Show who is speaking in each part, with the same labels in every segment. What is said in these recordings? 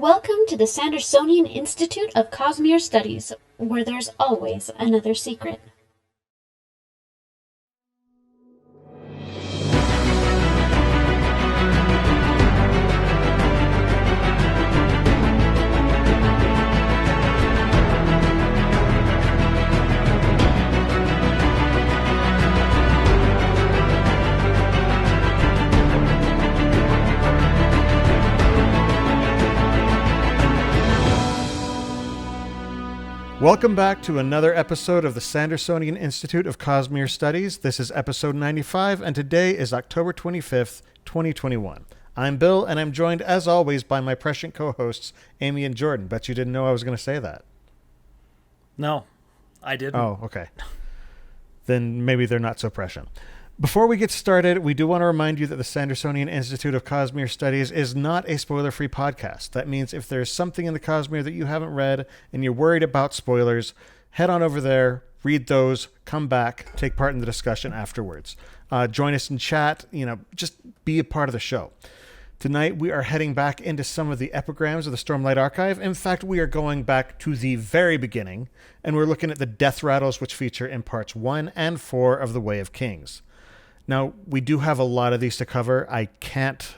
Speaker 1: Welcome to the Sandersonian Institute of Cosmere Studies, where there's always another secret.
Speaker 2: Welcome back to another episode of the Sandersonian Institute of Cosmere Studies. This is Ep095, and today is October 25th, 2021. I'm Bill, and I'm joined, as always, by my prescient co-hosts, Amy and Jordan. Bet you didn't know I was going to say that.
Speaker 3: No, I didn't.
Speaker 2: Oh, okay. Then maybe they're not so prescient. Before we get started, we do want to remind you that the Sandersonian Institute of Cosmere Studies is not a spoiler-free podcast. That means if there's something in the Cosmere that you haven't read and you're worried about spoilers, head on over there, read those, come back, take part in the discussion afterwards. Join us in chat, just be a part of the show. Tonight, we are heading back into some of the epigrams of the Stormlight Archive. In fact, we are going back to the very beginning, and we're looking at the Death Rattles, which feature in parts 1 and 4 of The Way of Kings. Now, we do have a lot of these to cover. I can't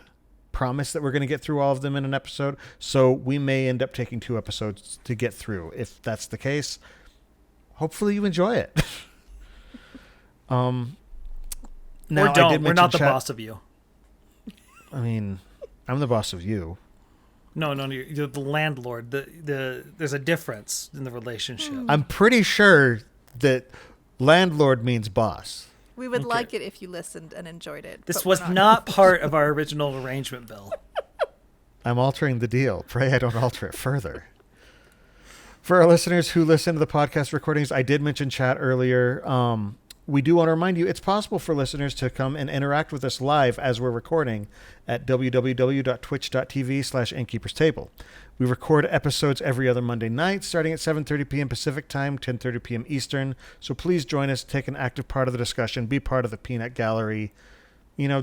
Speaker 2: promise that we're going to get through all of them in an episode, so we may end up taking 2 episodes to get through. If that's the case, hopefully you enjoy it. Now,
Speaker 3: or don't. We're not the boss of you.
Speaker 2: I mean, I'm the boss of you.
Speaker 3: No, you're the landlord. There's a difference in the relationship.
Speaker 2: I'm pretty sure that landlord means boss.
Speaker 4: We would like it if you listened and enjoyed it.
Speaker 3: This was not part of our original arrangement, Bill.
Speaker 2: I'm altering the deal. Pray I don't alter it further. For our listeners who listen to the podcast recordings, I did mention chat earlier. We do want to remind you, it's possible for listeners to come and interact with us live as we're recording at www.twitch.tv/innkeeperstable. We record episodes every other Monday night, starting at 7:30 p.m. Pacific Time, 10:30 p.m. Eastern. So please join us, take an active part of the discussion, be part of the Peanut Gallery.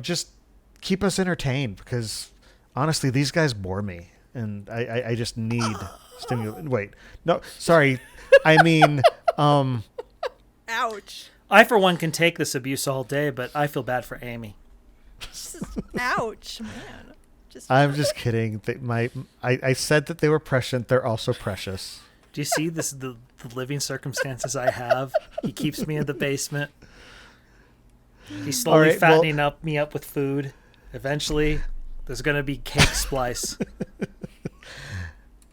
Speaker 2: Just keep us entertained, because honestly, these guys bore me, and I just need stimulation. Wait, no, sorry. I mean,
Speaker 4: ouch.
Speaker 3: I, for one, can take this abuse all day, but I feel bad for Amy.
Speaker 4: Ouch, man.
Speaker 2: I'm just kidding. I said that they were prescient. They're also precious.
Speaker 3: Do you see this? The living circumstances I have. He keeps me in the basement. He's slowly fattening me up with food. Eventually, there's going to be cake splice.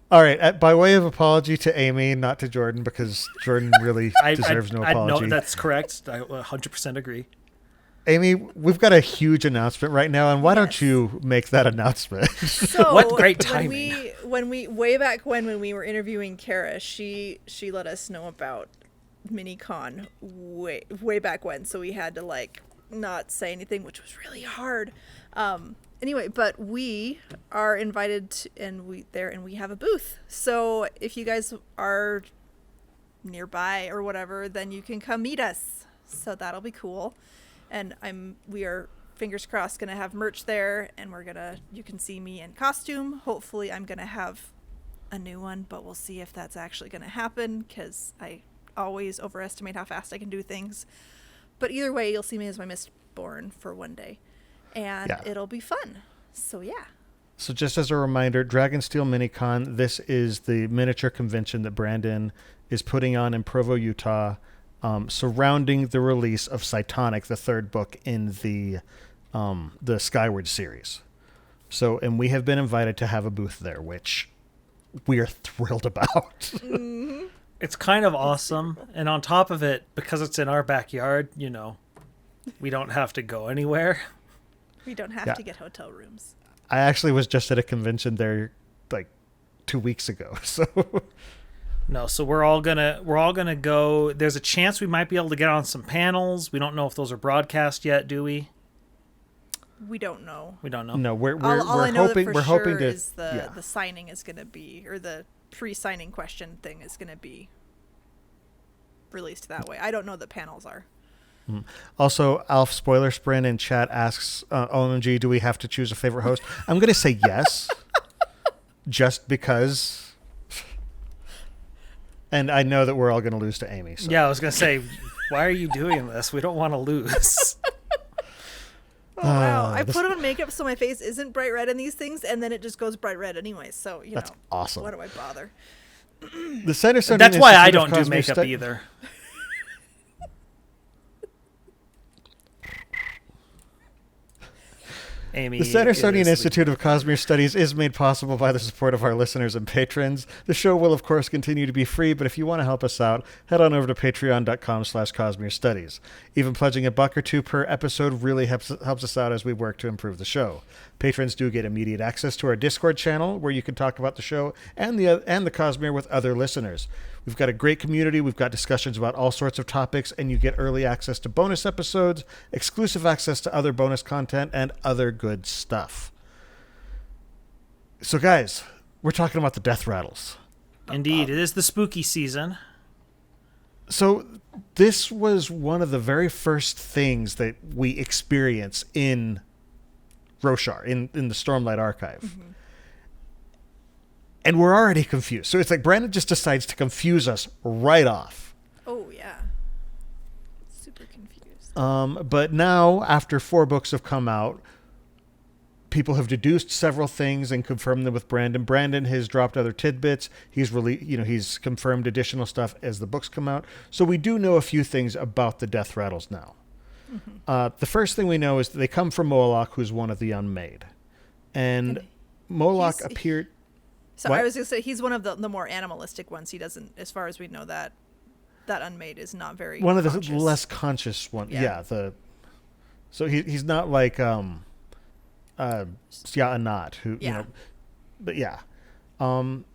Speaker 2: All right. By way of apology to Amy, not to Jordan, because Jordan really deserves no apology.
Speaker 3: No, that's correct. I 100% agree.
Speaker 2: Amy, we've got a huge announcement right now, and why don't you make that announcement?
Speaker 4: So
Speaker 3: what great timing.
Speaker 4: When we way back when we were interviewing Kara, she let us know about MiniCon way back when, so we had to not say anything, which was really hard. Anyway, but we are invited to, and we have a booth. So if you guys are nearby or whatever, then you can come meet us. So that'll be cool. And we are, fingers crossed, going to have merch there, and you can see me in costume. Hopefully I'm going to have a new one, but we'll see if that's actually going to happen, because I always overestimate how fast I can do things. But either way, you'll see me as my Mistborn for one day. And It'll be fun. So, yeah.
Speaker 2: So just as a reminder, Dragonsteel MiniCon, this is the miniature convention that Brandon is putting on in Provo, Utah, surrounding the release of Cytonic, the third book in the Skyward series. So, and we have been invited to have a booth there, which we are thrilled about.
Speaker 4: Mm-hmm.
Speaker 3: It's kind of awesome. And on top of it, because it's in our backyard, we don't have to go anywhere.
Speaker 4: We don't have to get hotel rooms.
Speaker 2: I actually was just at a convention there 2 weeks ago. So
Speaker 3: no, so we're all gonna go. There's a chance we might be able to get on some panels. We don't know if those are broadcast yet, do we?
Speaker 4: We don't know.
Speaker 2: No, we're
Speaker 4: all I know
Speaker 2: hoping.
Speaker 4: That
Speaker 2: we're
Speaker 4: sure
Speaker 2: hoping to.
Speaker 4: Is the signing is going to be, or the pre-signing question thing is going to be released that way. I don't know what the panels are.
Speaker 2: Also, Alf Spoiler Sprint in chat asks, OMG, do we have to choose a favorite host? I'm going to say yes. just because. And I know that we're all going to lose to Amy. So.
Speaker 3: Yeah, I was going to say, why are you doing this? We don't want to lose.
Speaker 4: Oh, wow. I put on makeup so my face isn't bright red in these things, and then it just goes bright red anyway. So,
Speaker 2: That's awesome.
Speaker 4: Why do I bother?
Speaker 2: The Sandersonian
Speaker 3: That's why I
Speaker 2: Institute
Speaker 3: don't
Speaker 2: of
Speaker 3: do
Speaker 2: Cosmere
Speaker 3: makeup either. Amy,
Speaker 2: The Sandersonian Institute of Cosmere Studies is made possible by the support of our listeners and patrons. The show will, of course, continue to be free, but if you want to help us out, head on over to patreon.com/Cosmere Studies. Even pledging $1 or $2 per episode really helps us out as we work to improve the show. Patrons do get immediate access to our Discord channel, where you can talk about the show and the Cosmere with other listeners. We've got a great community. We've got discussions about all sorts of topics, and you get early access to bonus episodes, exclusive access to other bonus content, and other good stuff. So, guys, we're talking about the Death Rattles.
Speaker 3: Indeed, it is the spooky season.
Speaker 2: So, this was one of the very first things that we experience in Roshar, in the Stormlight Archive. Mm-hmm. And we're already confused. So it's like Brandon just decides to confuse us right off.
Speaker 4: Oh, yeah. Super confused.
Speaker 2: But now, after 4 books have come out, people have deduced several things and confirmed them with Brandon. Brandon has dropped other tidbits. He's confirmed additional stuff as the books come out. So we do know a few things about the Death Rattles now. Mm-hmm. The first thing we know is that they come from Moloch, who's one of the Unmade. And Moloch appeared...
Speaker 4: So what? I was going to say, he's one of the more animalistic ones. He doesn't, as far as we know, that Unmade is not very
Speaker 2: one of
Speaker 4: conscious.
Speaker 2: The less conscious ones. Yeah. So he's not like Syaanat, who, but yeah. And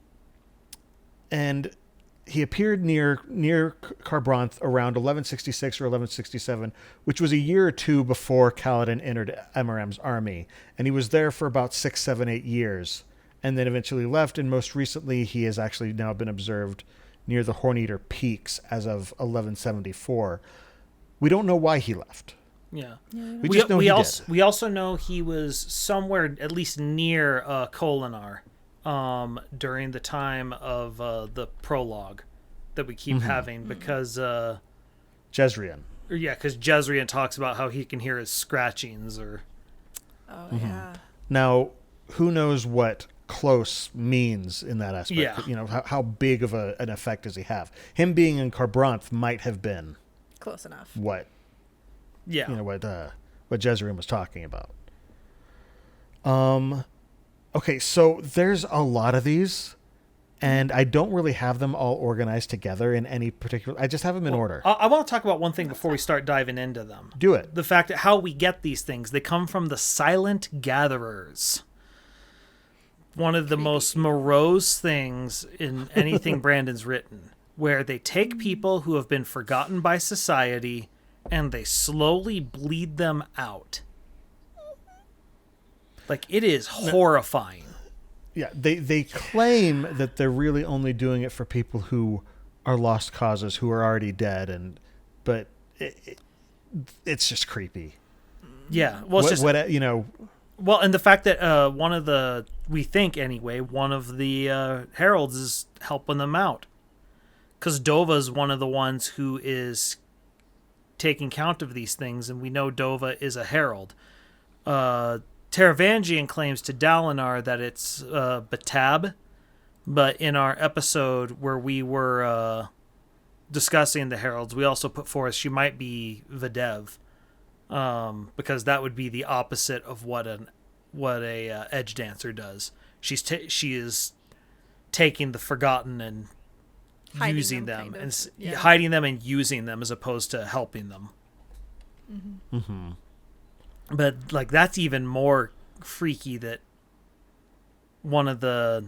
Speaker 2: he appeared near Kharbranth around 1166 or 1167, which was a year or two before Kaladin entered Emiram's army. And he was there for about 6, 7, 8 years. And then eventually left, and most recently he has actually now been observed near the Horneater Peaks as of 1174. We don't know why he left.
Speaker 3: Yeah.
Speaker 2: We just know he did.
Speaker 3: We also know he was somewhere at least near Kholinar during the time of the prologue that we keep having, because...
Speaker 2: Jezrien.
Speaker 3: Yeah, because Jezrien talks about how he can hear his scratchings.
Speaker 4: Oh, yeah.
Speaker 2: Now, who knows what... close means in that aspect.
Speaker 3: Yeah.
Speaker 2: How big of an effect does he have? Him being in Kharbranth might have been
Speaker 4: close enough.
Speaker 2: What Jezrien was talking about. Okay, so there's a lot of these, and I don't really have them all organized together in any particular. I just have them in order.
Speaker 3: I want to talk about one thing before we start diving into them.
Speaker 2: Do it.
Speaker 3: The fact that how we get these things, they come from the Silent Gatherers. One of the most morose things in anything Brandon's written, where they take people who have been forgotten by society and they slowly bleed them out. Like, it is horrifying.
Speaker 2: Yeah, they claim that they're really only doing it for people who are lost causes, who are already dead, but it's just creepy.
Speaker 3: Yeah, well, Well, and the fact that we think anyway, one of the heralds is helping them out. Because Dova's one of the ones who is taking count of these things, and we know Dova is a herald. Taravangian claims to Dalinar that it's Batab, but in our episode where we were discussing the heralds, we also put forth she might be Videv. Because that would be the opposite of what a edge dancer does. She is taking the forgotten and
Speaker 4: hiding
Speaker 3: using them
Speaker 4: and
Speaker 3: hiding them and using them as opposed to helping them.
Speaker 4: Mm-hmm.
Speaker 2: Mm-hmm.
Speaker 3: But like, that's even more freaky that one of the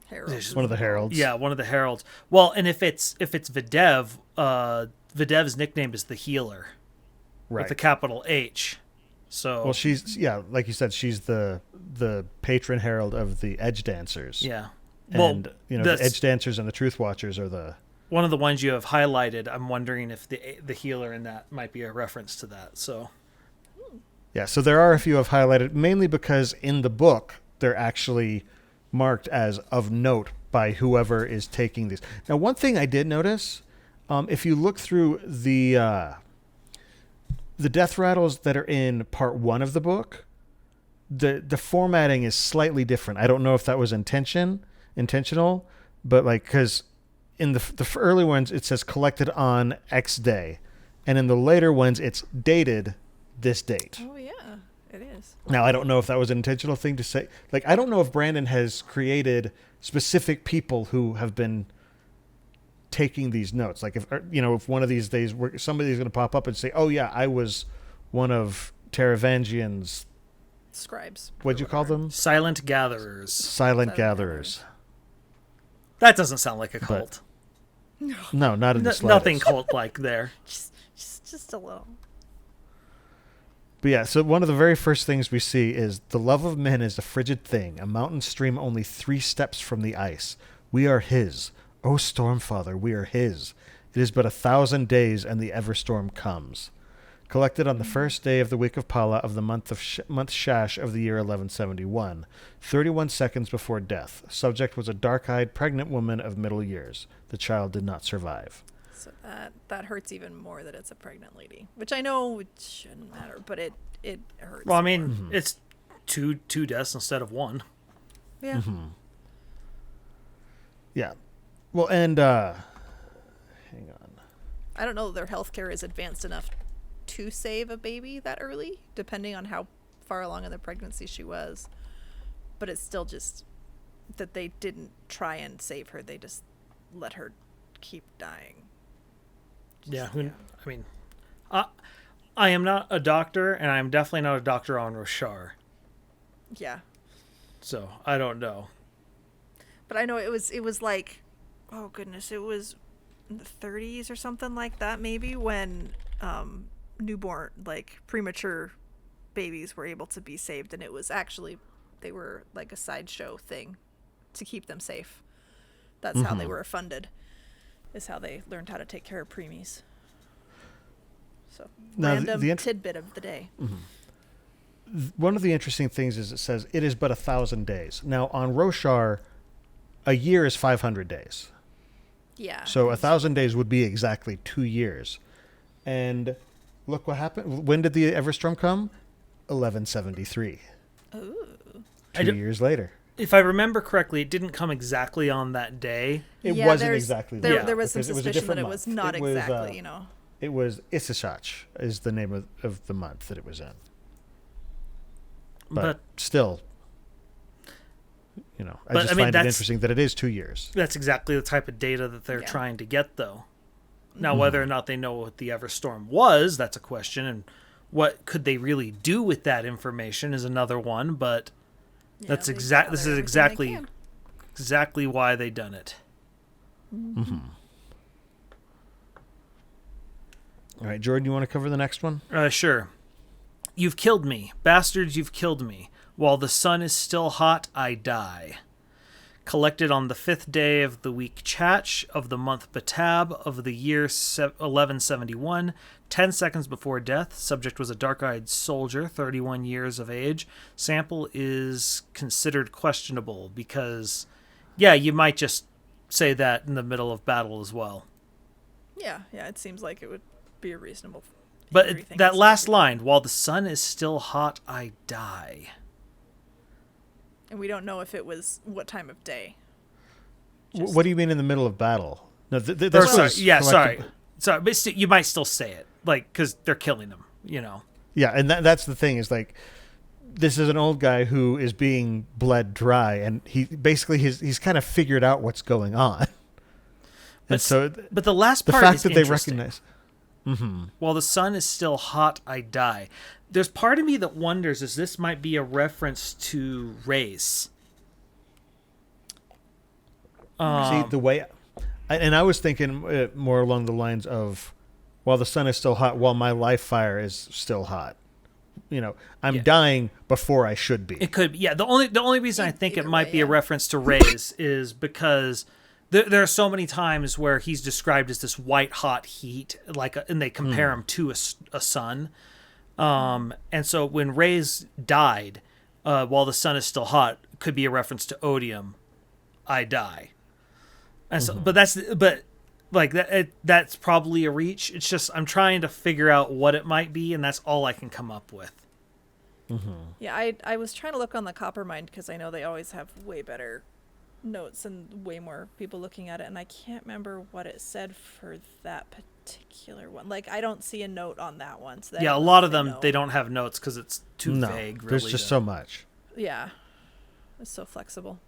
Speaker 4: heralds.
Speaker 2: One of the heralds.
Speaker 3: Yeah, one of the heralds. Well, and if it's Videv, Videv's nickname is the Healer.
Speaker 2: Right.
Speaker 3: With the capital H. So
Speaker 2: well, she's like you said, she's the patron herald of the edge dancers.
Speaker 3: Yeah.
Speaker 2: And the edge dancers and the truth watchers are the
Speaker 3: one of the ones you have highlighted. I'm wondering if the healer in that might be a reference to that. So yeah,
Speaker 2: so there are a few I've highlighted, mainly because in the book they're actually marked as of note by whoever is taking these. Now, one thing I did notice, if you look through the Death Rattles that are in part 1 of the book, the formatting is slightly different. I don't know if that was intentional, but like, because in the early ones it says collected on X day, and in the later ones it's dated this date.
Speaker 4: Oh yeah, it is.
Speaker 2: Now, I don't know if that was an intentional thing to say. Like, I don't know if Brandon has created specific people who have been taking these notes. Like, if one of these days somebody's going to pop up and say, "Oh yeah, I was one of Taravangian's
Speaker 4: scribes."
Speaker 2: What'd you call them?
Speaker 3: Silent gatherers.
Speaker 2: Silent gatherers.
Speaker 3: That doesn't sound like a cult.
Speaker 2: No, not in the slightest.
Speaker 3: Nothing cult-like there.
Speaker 4: Just a little.
Speaker 2: But yeah, so one of the very first things we see is the love of men is a frigid thing, a mountain stream only 3 steps from the ice. We are his. O Stormfather, we are his. It is but 1,000 days and the Everstorm comes. Collected on the first day of the week of Pala of the month Shash of the year 1171, 31 seconds before death. Subject was a dark-eyed pregnant woman of middle years. The child did not survive.
Speaker 4: So that hurts even more that it's a pregnant lady, which I know it shouldn't matter, but it hurts.
Speaker 3: Well, I mean, it's two deaths instead of 1.
Speaker 4: Yeah.
Speaker 2: Mm-hmm. Yeah. Well, and hang on.
Speaker 4: I don't know that their healthcare is advanced enough to save a baby that early, depending on how far along in the pregnancy she was. But it's still just that they didn't try and save her; they just let her keep dying.
Speaker 3: I mean, I am not a doctor, and I'm definitely not a doctor on Roshar.
Speaker 4: Yeah.
Speaker 3: So I don't know.
Speaker 4: But I know it was like, oh goodness, it was in the 30s or something like that, maybe, when newborn, like premature babies were able to be saved, and it was actually, they were like a sideshow thing to keep them safe. That's how they were funded, is how they learned how to take care of preemies. So,
Speaker 2: now,
Speaker 4: random tidbit of the day.
Speaker 2: One of the interesting things is it says it is but 1,000 days. Now, on Roshar, a year is 500 days.
Speaker 4: Yeah.
Speaker 2: So 1,000 days would be exactly 2 years. And look what happened. When did the Everstorm come? 1173.
Speaker 4: Ooh.
Speaker 2: 2 years later.
Speaker 3: If I remember correctly, it didn't come exactly on that day.
Speaker 2: It wasn't exactly that.
Speaker 4: There was some suspicion that it was not
Speaker 2: it was,
Speaker 4: exactly,
Speaker 2: It was Issachach is the name of the month that it was in. But still, I just find it interesting that it is 2 years.
Speaker 3: That's exactly the type of data that they're trying to get, though. Now, whether or not they know what the Everstorm was, that's a question, and what could they really do with that information is another one, but this is exactly why they done it.
Speaker 2: All right, Jordan, you want to cover the next one?
Speaker 3: Sure. You've killed me. Bastards, you've killed me. While the sun is still hot, I die. Collected on the 5th day of the week Chach of the month Batab of the year 1171, 10 seconds before death. Subject was a dark-eyed soldier, 31 years of age. Sample is considered questionable because, you might just say that in the middle of battle as well.
Speaker 4: Yeah, it seems like it would be a reasonable.
Speaker 3: But that last line, while the sun is still hot, I die.
Speaker 4: And we don't know if it was what time of day.
Speaker 2: What do you mean in the middle of battle? No,
Speaker 3: sorry. But you might still say it, because they're killing them,
Speaker 2: Yeah, and that's the thing is this is an old guy who is being bled dry, and he basically he's kind of figured out what's going on. And
Speaker 3: but the last part,
Speaker 2: the fact
Speaker 3: is
Speaker 2: that they
Speaker 3: interesting.
Speaker 2: recognize.
Speaker 3: While the sun is still hot, I die. There's part of me that wonders if this might be a reference to race.
Speaker 2: See, the way... I was thinking more along the lines of, while the sun is still hot, while my life fire is still hot. I'm dying before I should be.
Speaker 3: It could be. Yeah, the only reason I think it might be a reference to race is because... There are so many times where he's described as this white hot heat, and they compare him to a sun. And so when Reyes died, while the sun is still hot could be a reference to odium. I die. And so, that's probably a reach. It's just I'm trying to figure out what it might be, and that's all I can come up with.
Speaker 2: Mm-hmm.
Speaker 4: Yeah, I was trying to look on the Coppermind because I know they always have way better notes and way more people looking at it, and I can't remember what it said for that particular one. Like, I don't see a note on that one. So
Speaker 3: a lot of them, they don't have notes because it's too vague. Really,
Speaker 2: there's just so much.
Speaker 4: Yeah, it's so flexible.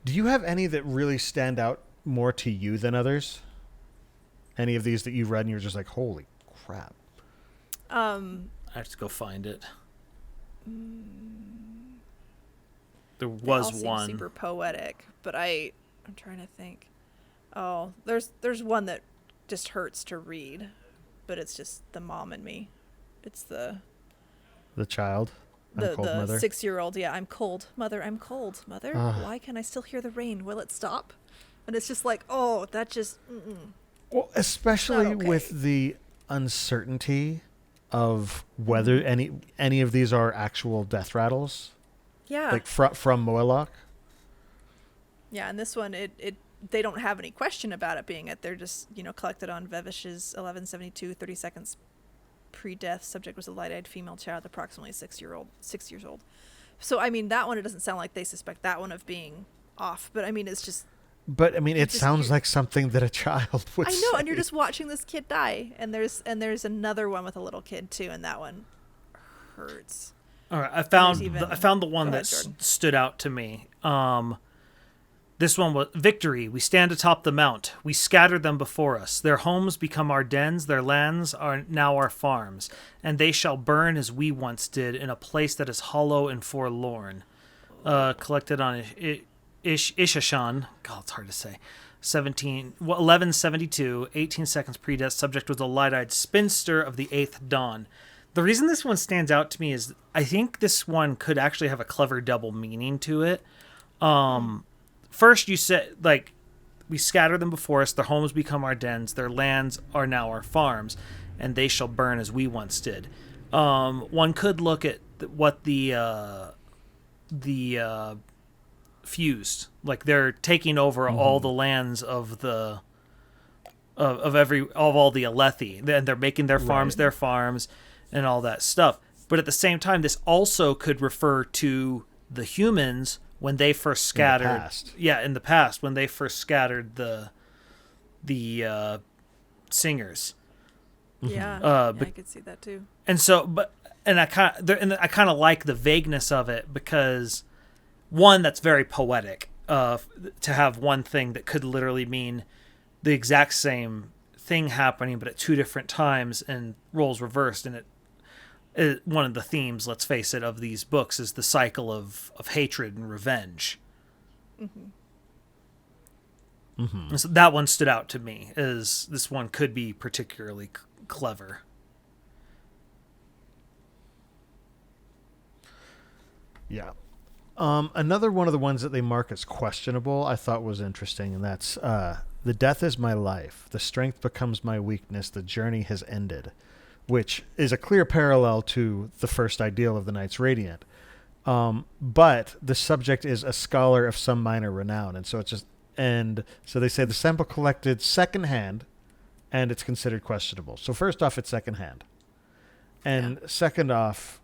Speaker 2: Do you have any that really stand out more to you than others? Any of these that you've read and you're just like, holy crap?
Speaker 3: I have to go find it. There was one
Speaker 4: super poetic, but I'm trying to think. Oh, there's one that just hurts to read, but it's just the mom and me. It's the
Speaker 2: child. I'm cold,
Speaker 4: the
Speaker 2: mother.
Speaker 4: 6-year-old. Yeah, I'm cold, mother. I'm cold, mother. Why can I still hear the rain? Will it stop? And it's just like, oh, that just.
Speaker 2: Well, especially
Speaker 4: okay.
Speaker 2: with the uncertainty of whether any of these are actual death rattles.
Speaker 4: Yeah.
Speaker 2: Like from Moeloc.
Speaker 4: Yeah, and this one, they don't have any question about it being it. They're just, collected on Vevish's 1172, 30 seconds pre-death. Subject was a light-eyed female child, approximately 6 years old. So, I mean, that one, it doesn't sound like they suspect that one of being off. But, I mean, it's just...
Speaker 2: But, I mean, it sounds like something that a child would say.
Speaker 4: I know, and you're just watching this kid die. And there's another one with a little kid, too, and that one hurts.
Speaker 3: All right, I found the one that stood out to me. This one was victory. We stand atop the mount. We scatter them before us. Their homes become our dens. Their lands are now our farms. And they shall burn as we once did in a place that is hollow and forlorn. Collected on Ishashan. God, it's hard to say. 1172, 18 seconds pre-death. Subject was a light-eyed spinster of the 8th dawn. The reason this one stands out to me is I think this one could actually have a clever double meaning to it. First, you said, like, we scatter them before us. Their homes become our dens. Their lands are now our farms, and they shall burn as we once did. One could look at what the fused, like they're taking over all the lands of all the Alethi, and they're making their farms their farms and all that stuff. But at the same time, this also could refer to the humans when they first scattered. In the past, when they first scattered the singers.
Speaker 4: Yeah, I could see that too.
Speaker 3: And so, I kind of like the vagueness of it because one, that's very poetic. To have one thing that could literally mean the exact same thing happening, but at two different times and roles reversed, and one of the themes, let's face it, of these books is the cycle of hatred and revenge. And so that one stood out to me, as this one could be particularly clever.
Speaker 2: Yeah. Another one of the ones that they mark as questionable I thought was interesting, and that's the death is my life. The strength becomes my weakness. The journey has ended. Which is a clear parallel to the first ideal of the Knights Radiant. But the subject is a scholar of some minor renown. And so so they say the sample collected secondhand, and it's considered questionable. So first off, it's secondhand. And second off,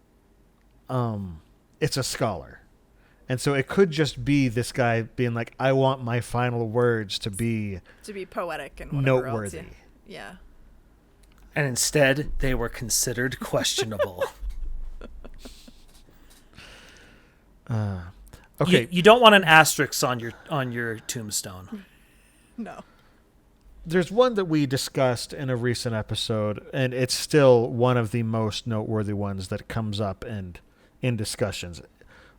Speaker 2: it's a scholar. And so it could just be this guy being like, I want my final words to be
Speaker 4: poetic and
Speaker 2: noteworthy.
Speaker 4: Else. Yeah.
Speaker 3: And instead, they were considered questionable.
Speaker 2: Okay.
Speaker 3: You don't want an asterisk on your tombstone.
Speaker 4: No.
Speaker 2: There's one that we discussed in a recent episode, and it's still one of the most noteworthy ones that comes up in discussions,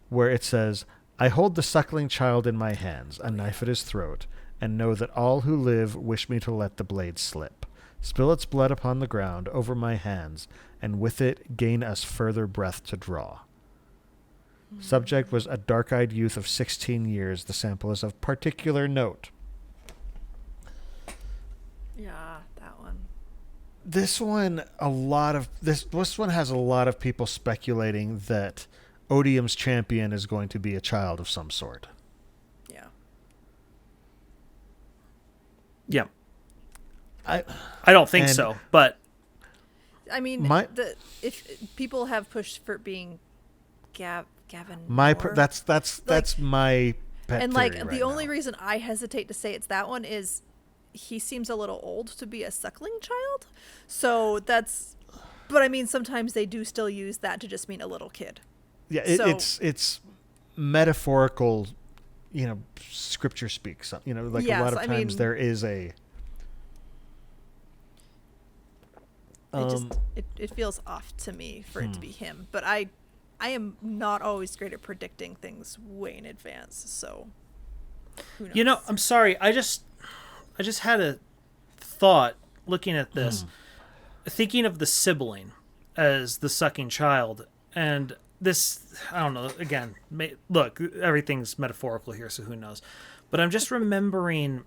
Speaker 2: where it says, I hold the suckling child in my hands, a knife at his throat, and know that all who live wish me to let the blade slip. Spill its blood upon the ground over my hands, and with it gain us further breath to draw. Subject was a dark-eyed youth of 16 years. The sample is of particular note.
Speaker 4: Yeah, that one.
Speaker 2: This one has a lot of people speculating that Odium's champion is going to be a child of some sort.
Speaker 4: Yeah.
Speaker 3: Yeah. I don't think so, but
Speaker 4: I mean, if people have pushed for it being Gavin Moore,
Speaker 2: that's my pet
Speaker 4: and
Speaker 2: theory
Speaker 4: like
Speaker 2: right
Speaker 4: the only
Speaker 2: now.
Speaker 4: reason I hesitate to say it's that one is he seems a little old to be a suckling child. So that's, but I mean, sometimes they do still use that to just mean a little kid.
Speaker 2: Yeah,
Speaker 4: So-
Speaker 2: it's metaphorical, scripture speaks. A lot of times there is a.
Speaker 4: It feels off to me for it to be him, but I am not always great at predicting things way in advance, so who knows?
Speaker 3: I'm sorry. I just had a thought looking at this, thinking of the sibling as the sucking child, and this, I don't know, again, look, everything's metaphorical here, so who knows, but I'm just remembering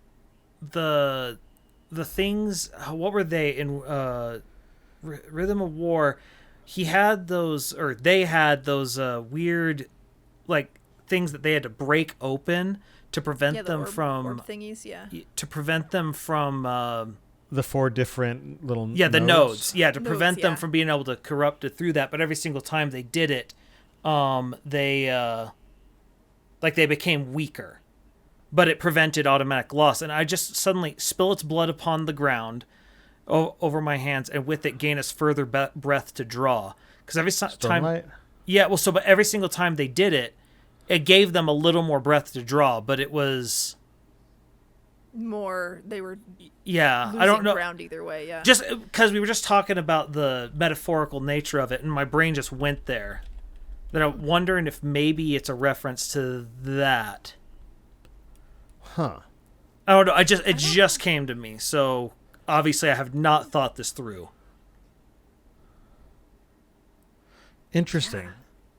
Speaker 3: the things, what were they in Rhythm of War? He had those, or they had those weird, like, things that they had to break open to prevent them from
Speaker 4: orb thingies,
Speaker 3: to prevent them from
Speaker 2: the 4 different little
Speaker 3: the nodes, to prevent them
Speaker 4: yeah.
Speaker 3: from being able to corrupt it through that. But every single time they did it, they became weaker, but it prevented automatic loss. And I just suddenly spill its blood upon the ground over my hands, and with it gain us further breath to draw. Because every time, but every single time they did it, it gave them a little more breath to draw. But it was
Speaker 4: more, they were
Speaker 3: I don't know,
Speaker 4: ground either way. Yeah,
Speaker 3: just because we were just talking about the metaphorical nature of it, and my brain just went there. Then I'm wondering if maybe it's a reference to that.
Speaker 2: Huh.
Speaker 3: I don't know. It just came to me. So obviously I have not thought this through.
Speaker 2: Interesting.
Speaker 4: Yeah.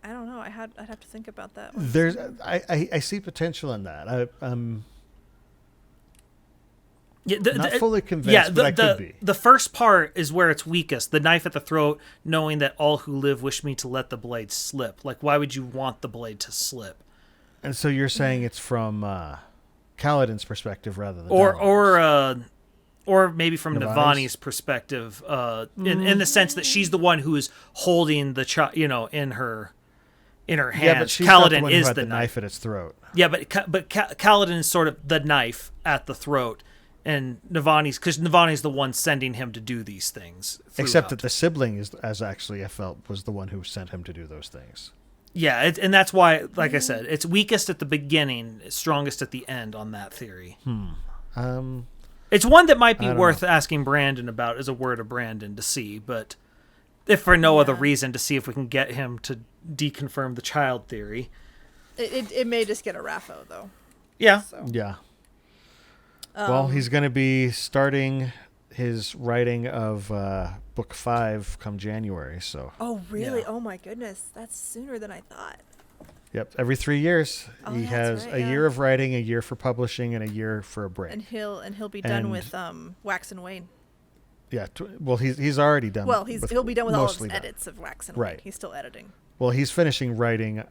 Speaker 4: I don't know. I'd have to think about that one.
Speaker 2: There's I see potential in that. I'm not fully convinced, but I could be.
Speaker 3: The first part is where it's weakest. The knife at the throat, knowing that all who live wish me to let the blade slip. Like, why would you want the blade to slip?
Speaker 2: And so you're saying it's from Kaladin's perspective rather than
Speaker 3: or maybe from Navani's perspective, in the sense that she's the one who is holding the child, in her hands.
Speaker 2: Yeah, but she's
Speaker 3: Kaladin
Speaker 2: not the one who
Speaker 3: is
Speaker 2: had
Speaker 3: the
Speaker 2: the knife at its throat.
Speaker 3: Yeah, but Kaladin is sort of the knife at the throat, and because Navani's the one sending him to do these things.
Speaker 2: Except that the sibling I felt, was the one who sent him to do those things.
Speaker 3: Yeah, and that's why, like I said, it's weakest at the beginning, strongest at the end on that theory. It's one that might be worth asking Brandon about as a word of Brandon to see, but if for no other reason, to see if we can get him to deconfirm the child theory.
Speaker 4: It may just get a Raffo, though.
Speaker 3: Yeah.
Speaker 4: So.
Speaker 2: Yeah. Well, he's going to be starting his writing of book 5 come January. So.
Speaker 4: Oh, really?
Speaker 3: Yeah.
Speaker 4: Oh, my goodness. That's sooner than I thought.
Speaker 2: Yep. Every 3 years, he has
Speaker 4: right,
Speaker 2: a year of writing, a year for publishing, and a year for a break.
Speaker 4: And he'll be done with Wax and Wayne.
Speaker 2: Yeah. He's already done.
Speaker 4: Well, he'll be done with all of his
Speaker 2: done.
Speaker 4: edits of Wax and Wayne.
Speaker 2: Right.
Speaker 4: He's still editing.
Speaker 2: Well, he's finishing writing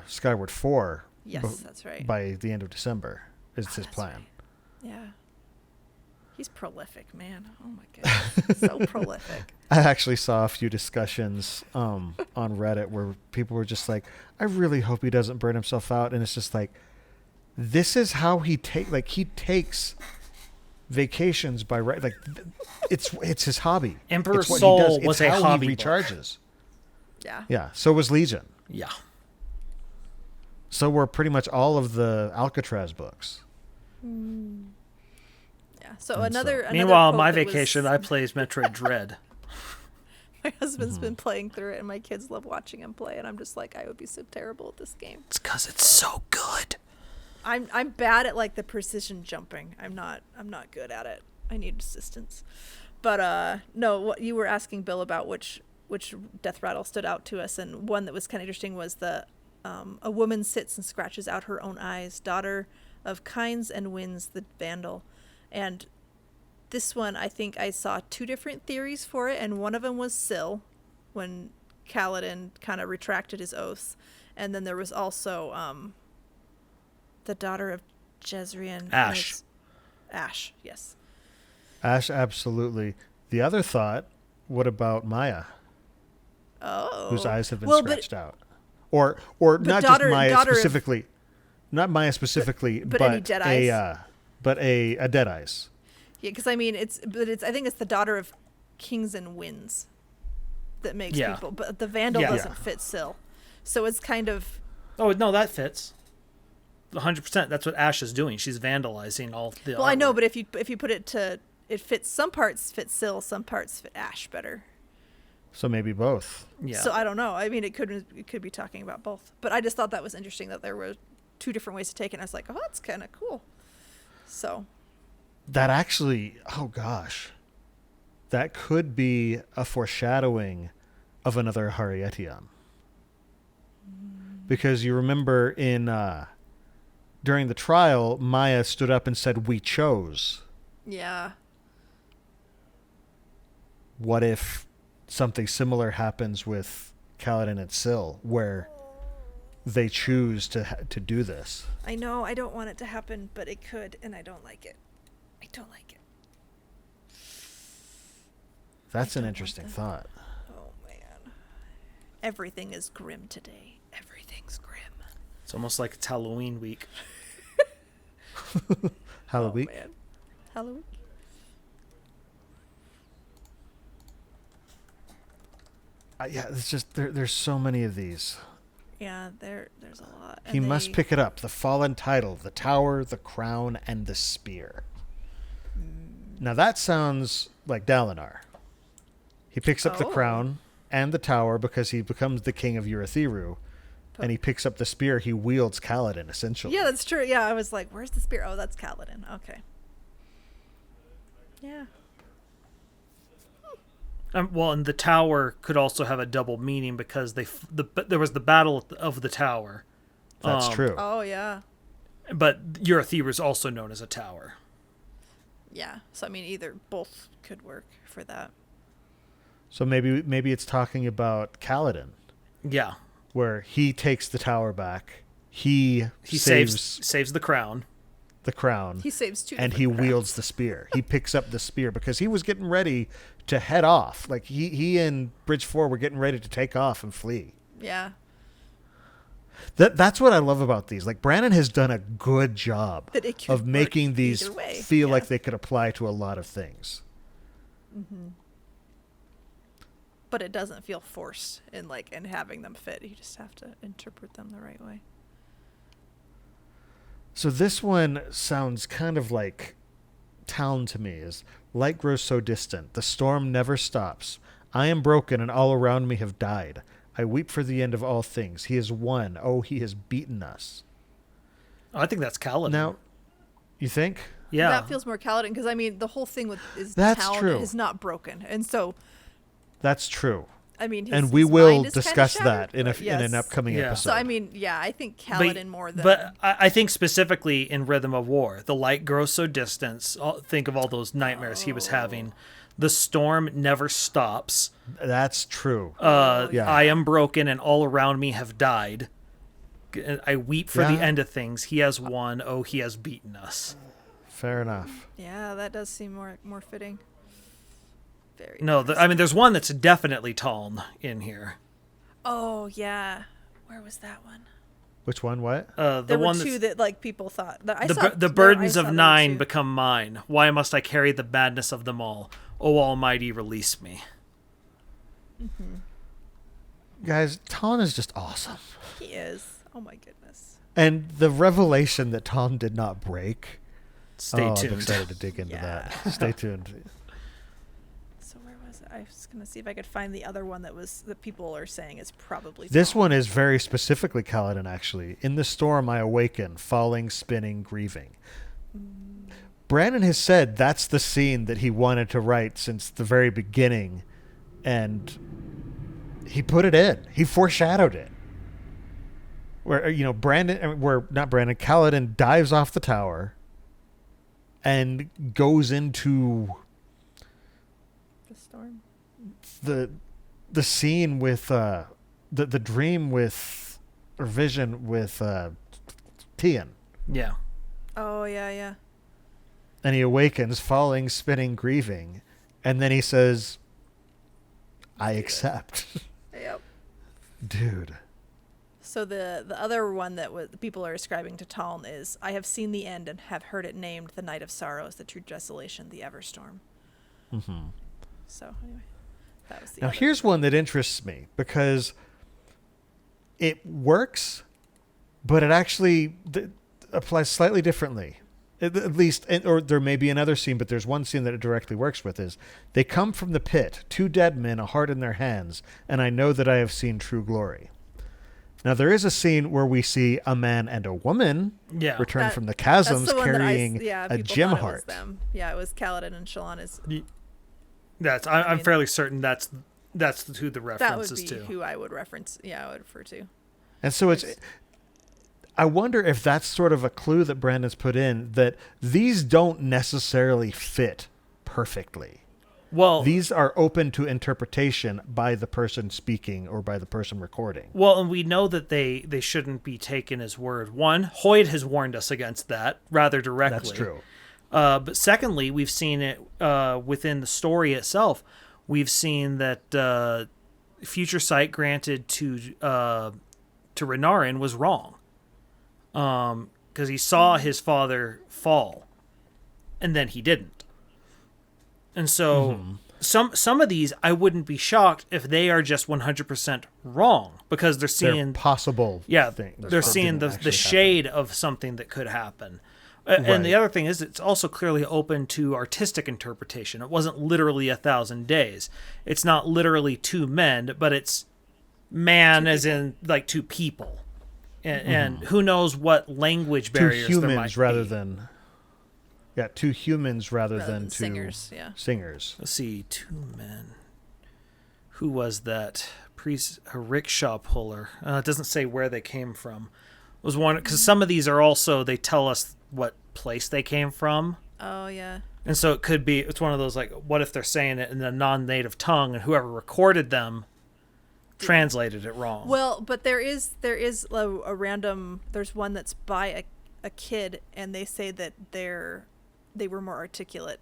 Speaker 2: Skyward 4.
Speaker 4: Yes, that's right.
Speaker 2: By the end of December is his plan.
Speaker 4: Right. Yeah. He's prolific, man. Oh my goodness. So prolific.
Speaker 2: I actually saw a few discussions on Reddit where people were just like, I really hope he doesn't burn himself out. And it's just like, this is how he takes vacations by it's his hobby.
Speaker 3: Emperor's
Speaker 2: it's
Speaker 3: Soul
Speaker 2: it's
Speaker 3: was a
Speaker 2: how
Speaker 3: hobby
Speaker 2: he
Speaker 3: book.
Speaker 2: recharges.
Speaker 4: Yeah.
Speaker 2: Yeah. So was Legion.
Speaker 3: Yeah.
Speaker 2: So were pretty much all of the Alcatraz books.
Speaker 4: Yeah. So another
Speaker 3: meanwhile,
Speaker 4: quote
Speaker 3: my
Speaker 4: that
Speaker 3: vacation, I plays Metroid Dread.
Speaker 4: My husband's been playing through it, and my kids love watching him play, and I'm just like, I would be so terrible at this game.
Speaker 3: It's because it's so good.
Speaker 4: I'm bad at like the precision jumping. I'm not good at it. I need assistance. But no, what you were asking Bill about which Death Rattle stood out to us, and one that was kind of interesting was the a woman sits and scratches out her own eyes, daughter of Kynes and wins the Vandal. And this one, I think I saw 2 different theories for it, and one of them was Syl, when Kaladin kind of retracted his oaths, And then there was also the daughter of Jezreel.
Speaker 3: Ash.
Speaker 4: Ash, yes.
Speaker 2: Ash, absolutely. The other thought, what about Maya?
Speaker 4: Oh.
Speaker 2: Whose eyes have been scratched out. Or not
Speaker 4: daughter,
Speaker 2: just Maya
Speaker 4: daughter
Speaker 2: specifically. Not Maya specifically,
Speaker 4: but any Deadeyes?
Speaker 2: A Deadeyes.
Speaker 4: Yeah, because I mean, I think it's the daughter of Kings and Winds that makes people. But the Vandal doesn't fit Syl. So it's kind of...
Speaker 3: Oh, no, that fits. 100%. That's what Ash is doing. She's vandalizing all the
Speaker 4: Well,
Speaker 3: artwork.
Speaker 4: I know, but if you put it to... It fits... Some parts fit Syl, some parts fit Ash better.
Speaker 2: So maybe both.
Speaker 3: Yeah.
Speaker 4: So I don't know. I mean, it could be talking about both. But I just thought that was interesting that there were two different ways to take it. And I was like, oh, that's kind of cool. So...
Speaker 2: That actually... Oh, gosh. That could be a foreshadowing of another Harietiam. Because you remember in... during the trial, Maya stood up and said, "We chose."
Speaker 4: Yeah.
Speaker 2: What if something similar happens with Kaladin and Syl, where they choose to do this?
Speaker 4: I know. I don't want it to happen, but it could, and I don't like it. I don't like it.
Speaker 2: That's an interesting thought.
Speaker 4: Oh, man. Everything is grim today. Everything's grim.
Speaker 3: It's almost like it's Halloween week.
Speaker 2: Halloween?
Speaker 4: Oh, man. Halloween?
Speaker 2: Yeah, it's just there's so many of these.
Speaker 4: Yeah, there's a lot.
Speaker 2: He must pick it up. The fallen title, the tower, the crown, and the spear. Now that sounds like Dalinar. He picks up the crown and the tower because he becomes the king of Urithiru. And he picks up the spear. He wields Kaladin, essentially.
Speaker 4: Yeah, that's true. Yeah, I was like, where's the spear? Oh, that's Kaladin. Okay. Yeah.
Speaker 3: Well, and the tower could also have a double meaning because there was the battle of the tower.
Speaker 2: That's true.
Speaker 4: Oh, yeah.
Speaker 3: But Urithiru is also known as a tower.
Speaker 4: Yeah. So, I mean, both could work for that.
Speaker 2: So maybe it's talking about Kaladin.
Speaker 3: Yeah.
Speaker 2: Where he takes the tower back. He
Speaker 3: saves the crown.
Speaker 2: The crown.
Speaker 4: He saves two.
Speaker 2: And he wields the spear. He picks up the spear because he was getting ready to head off. Like he and Bridge 4 were getting ready to take off and flee.
Speaker 4: Yeah.
Speaker 2: That's what I love about these. Like Brandon has done a good job of making these feel like they could apply to a lot of things.
Speaker 4: Mm-hmm. But it doesn't feel forced in having them fit. You just have to interpret them the right way.
Speaker 2: So this one sounds kind of like Talon to me. Is light grows so distant, the storm never stops. I am broken and all around me have died. I weep for the end of all things. He has won. Oh, he has beaten us.
Speaker 3: I think that's Kaladin.
Speaker 2: Now, you think?
Speaker 3: Yeah.
Speaker 4: That feels more Kaladin because, I mean, the whole thing is
Speaker 2: Talon
Speaker 4: is not broken. And so...
Speaker 2: That's true.
Speaker 4: I mean,
Speaker 2: and we will
Speaker 4: mind is
Speaker 2: discuss
Speaker 4: shattered,
Speaker 2: that in an upcoming episode.
Speaker 4: So, I mean, yeah, I think Kaladin more than...
Speaker 3: But I think specifically in Rhythm of War, the light grows so distant. Think of all those nightmares he was having. The storm never stops.
Speaker 2: That's true.
Speaker 3: I am broken and all around me have died. I weep for the end of things. He has won. Oh, he has beaten us.
Speaker 2: Fair enough.
Speaker 4: Yeah, that does seem more fitting. Very
Speaker 3: I mean, there's one that's definitely Taln in here.
Speaker 4: Oh, yeah. Where was that one?
Speaker 2: Which one? What?
Speaker 4: There were two that people thought. The
Speaker 3: burdens of 9 become mine. Why must I carry the madness of them all? O Almighty, release me.
Speaker 4: Mm-hmm.
Speaker 2: Guys, Talon is just awesome.
Speaker 4: He is. Oh my goodness.
Speaker 2: And the revelation that Talon did not break.
Speaker 3: Stay tuned.
Speaker 2: I'm excited to dig into that. Stay tuned.
Speaker 4: So where was it? I was going to see if I could find the other one that people are saying is probably
Speaker 2: This
Speaker 4: Talon.
Speaker 2: one is very specifically Kaladin, actually. In the storm I awaken, falling, spinning, grieving. Brandon has said that's the scene that he wanted to write since the very beginning, and he put it in. He foreshadowed it. Where Kaladin dives off the tower and goes into
Speaker 4: the storm.
Speaker 2: The scene with the dream with or vision with Tian.
Speaker 3: Yeah.
Speaker 4: Oh, yeah.
Speaker 2: And he awakens, falling, spinning, grieving. And then he says, I accept.
Speaker 4: Yep.
Speaker 2: Dude.
Speaker 4: So the other one that people are ascribing to Taln is, I have seen the end and have heard it named the Night of Sorrows, the True Desolation, the Everstorm.
Speaker 2: Mm-hmm.
Speaker 4: So anyway, that was the
Speaker 2: Now
Speaker 4: other
Speaker 2: here's one that interests me because it works, but it actually applies slightly differently. At least, or there may be another scene, but there's one scene that it directly works with is, they come from the pit, 2 dead men, a heart in their hands, and I know that I have seen true glory. Now, there is a scene where we see a man and a woman return from the chasms carrying a gem heart.
Speaker 4: Yeah, it was Kaladin and Shalana's.
Speaker 3: I'm fairly certain that's who the reference is to.
Speaker 4: That would be who I would reference. Yeah, I would refer to.
Speaker 2: And so I wonder if that's sort of a clue that Brandon's put in, that these don't necessarily fit perfectly.
Speaker 3: Well,
Speaker 2: these are open to interpretation by the person speaking or by the person recording.
Speaker 3: Well, and we know that they shouldn't be taken as word. One, Hoyd has warned us against that rather directly.
Speaker 2: That's true.
Speaker 3: But secondly, we've seen it within the story itself. We've seen that future sight granted to Renarin was wrong. Because he saw his father fall, and then he didn't. And so some of these, I wouldn't be shocked if they are just 100% wrong, because they're seeing
Speaker 2: possible.
Speaker 3: Yeah, they're seeing the shade of something that could happen. And the other thing is, it's also clearly open to artistic interpretation. It wasn't literally 1,000 days. It's not literally 2 men, but it's man as in like 2 people. And who knows what language barriers
Speaker 2: 2 humans
Speaker 3: there might
Speaker 2: rather
Speaker 3: be.
Speaker 2: than 2 humans rather than 2
Speaker 4: singers. Yeah.
Speaker 2: Singers.
Speaker 3: Let's see, 2 men. Who was that? A rickshaw puller. It doesn't say where they came from. It was one because some of these are also, they tell us what place they came from.
Speaker 4: Oh yeah.
Speaker 3: And so it could be, it's one of those like, what if they're saying it in a non-native tongue and whoever recorded them translated it wrong.
Speaker 4: Well, but there is a random, there's one that's by a kid, and they say that they were more articulate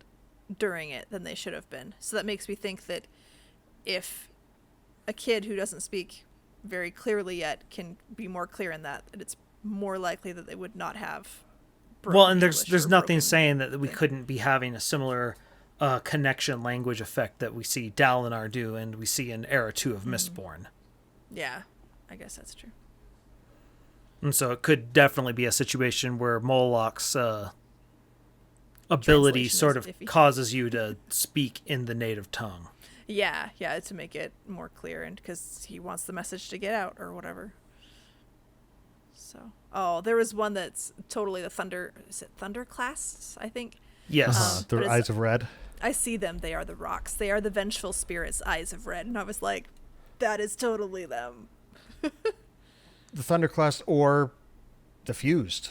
Speaker 4: during it than they should have been. So that makes me think that if a kid who doesn't speak very clearly yet can be more clear in that it's more likely that they would not have
Speaker 3: well, and there's nothing saying that we couldn't be having a similar connection language effect that we see Dalinar do and we see in Era 2 of Mistborn.
Speaker 4: Yeah, I guess that's true.
Speaker 3: And so it could definitely be a situation where Moloch's ability sort of causes you to speak in the native tongue.
Speaker 4: Yeah, to make it more clear, and because he wants the message to get out or whatever. So, there was one that's totally the Thunder. Is it Thunderclasts? I think.
Speaker 3: Yes.
Speaker 2: The Eyes of Red.
Speaker 4: I see them. They are the rocks. They are the vengeful spirits' Eyes of Red, and I was like, that is totally them.
Speaker 2: The Thunderclass or the Fused.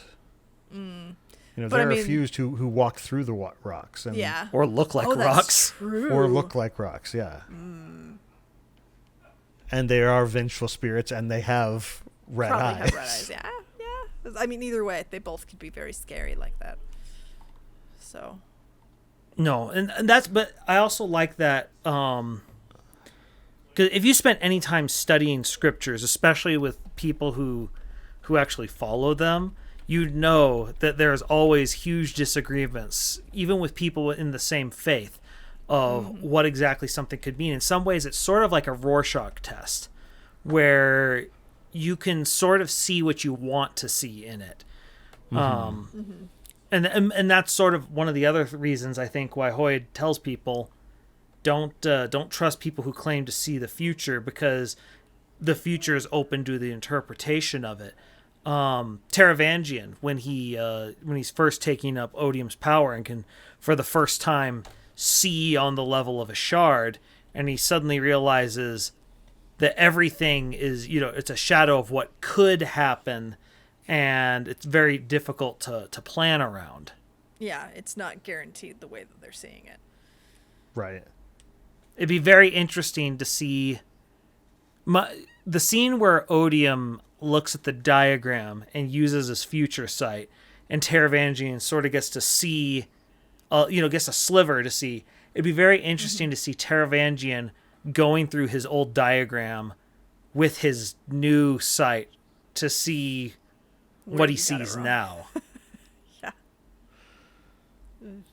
Speaker 2: There are fused who walk through the rocks. And,
Speaker 3: or look like rocks.
Speaker 2: Or look like rocks, yeah. And they are vengeful spirits, and they have red eyes.
Speaker 4: Have red eyes, yeah. I mean, either way, they both could be very scary like that. So.
Speaker 3: No, and that's, but I also like that, because if you spent any time studying scriptures, especially with people who actually follow them, you know that there's always huge disagreements, even with people in the same faith, of what exactly something could mean. In some ways, it's sort of like a Rorschach test, where you can sort of see what you want to see in it. And that's sort of one of the other reasons I think why Hoyd tells people don't trust people who claim to see the future, because the future is open to the interpretation of it. Taravangian, when he's first taking up Odium's power and can for the first time see on the level of a shard, and he suddenly realizes that everything is, it's a shadow of what could happen, and it's very difficult to plan around.
Speaker 4: Yeah, it's not guaranteed the way that they're seeing it.
Speaker 2: Right.
Speaker 3: It'd be very interesting to see the scene where Odium looks at the diagram and uses his future sight, and Taravangian sort of gets to see, gets a sliver to see. It'd be very interesting to see Taravangian going through his old diagram with his new sight to see what he sees now.
Speaker 4: Yeah.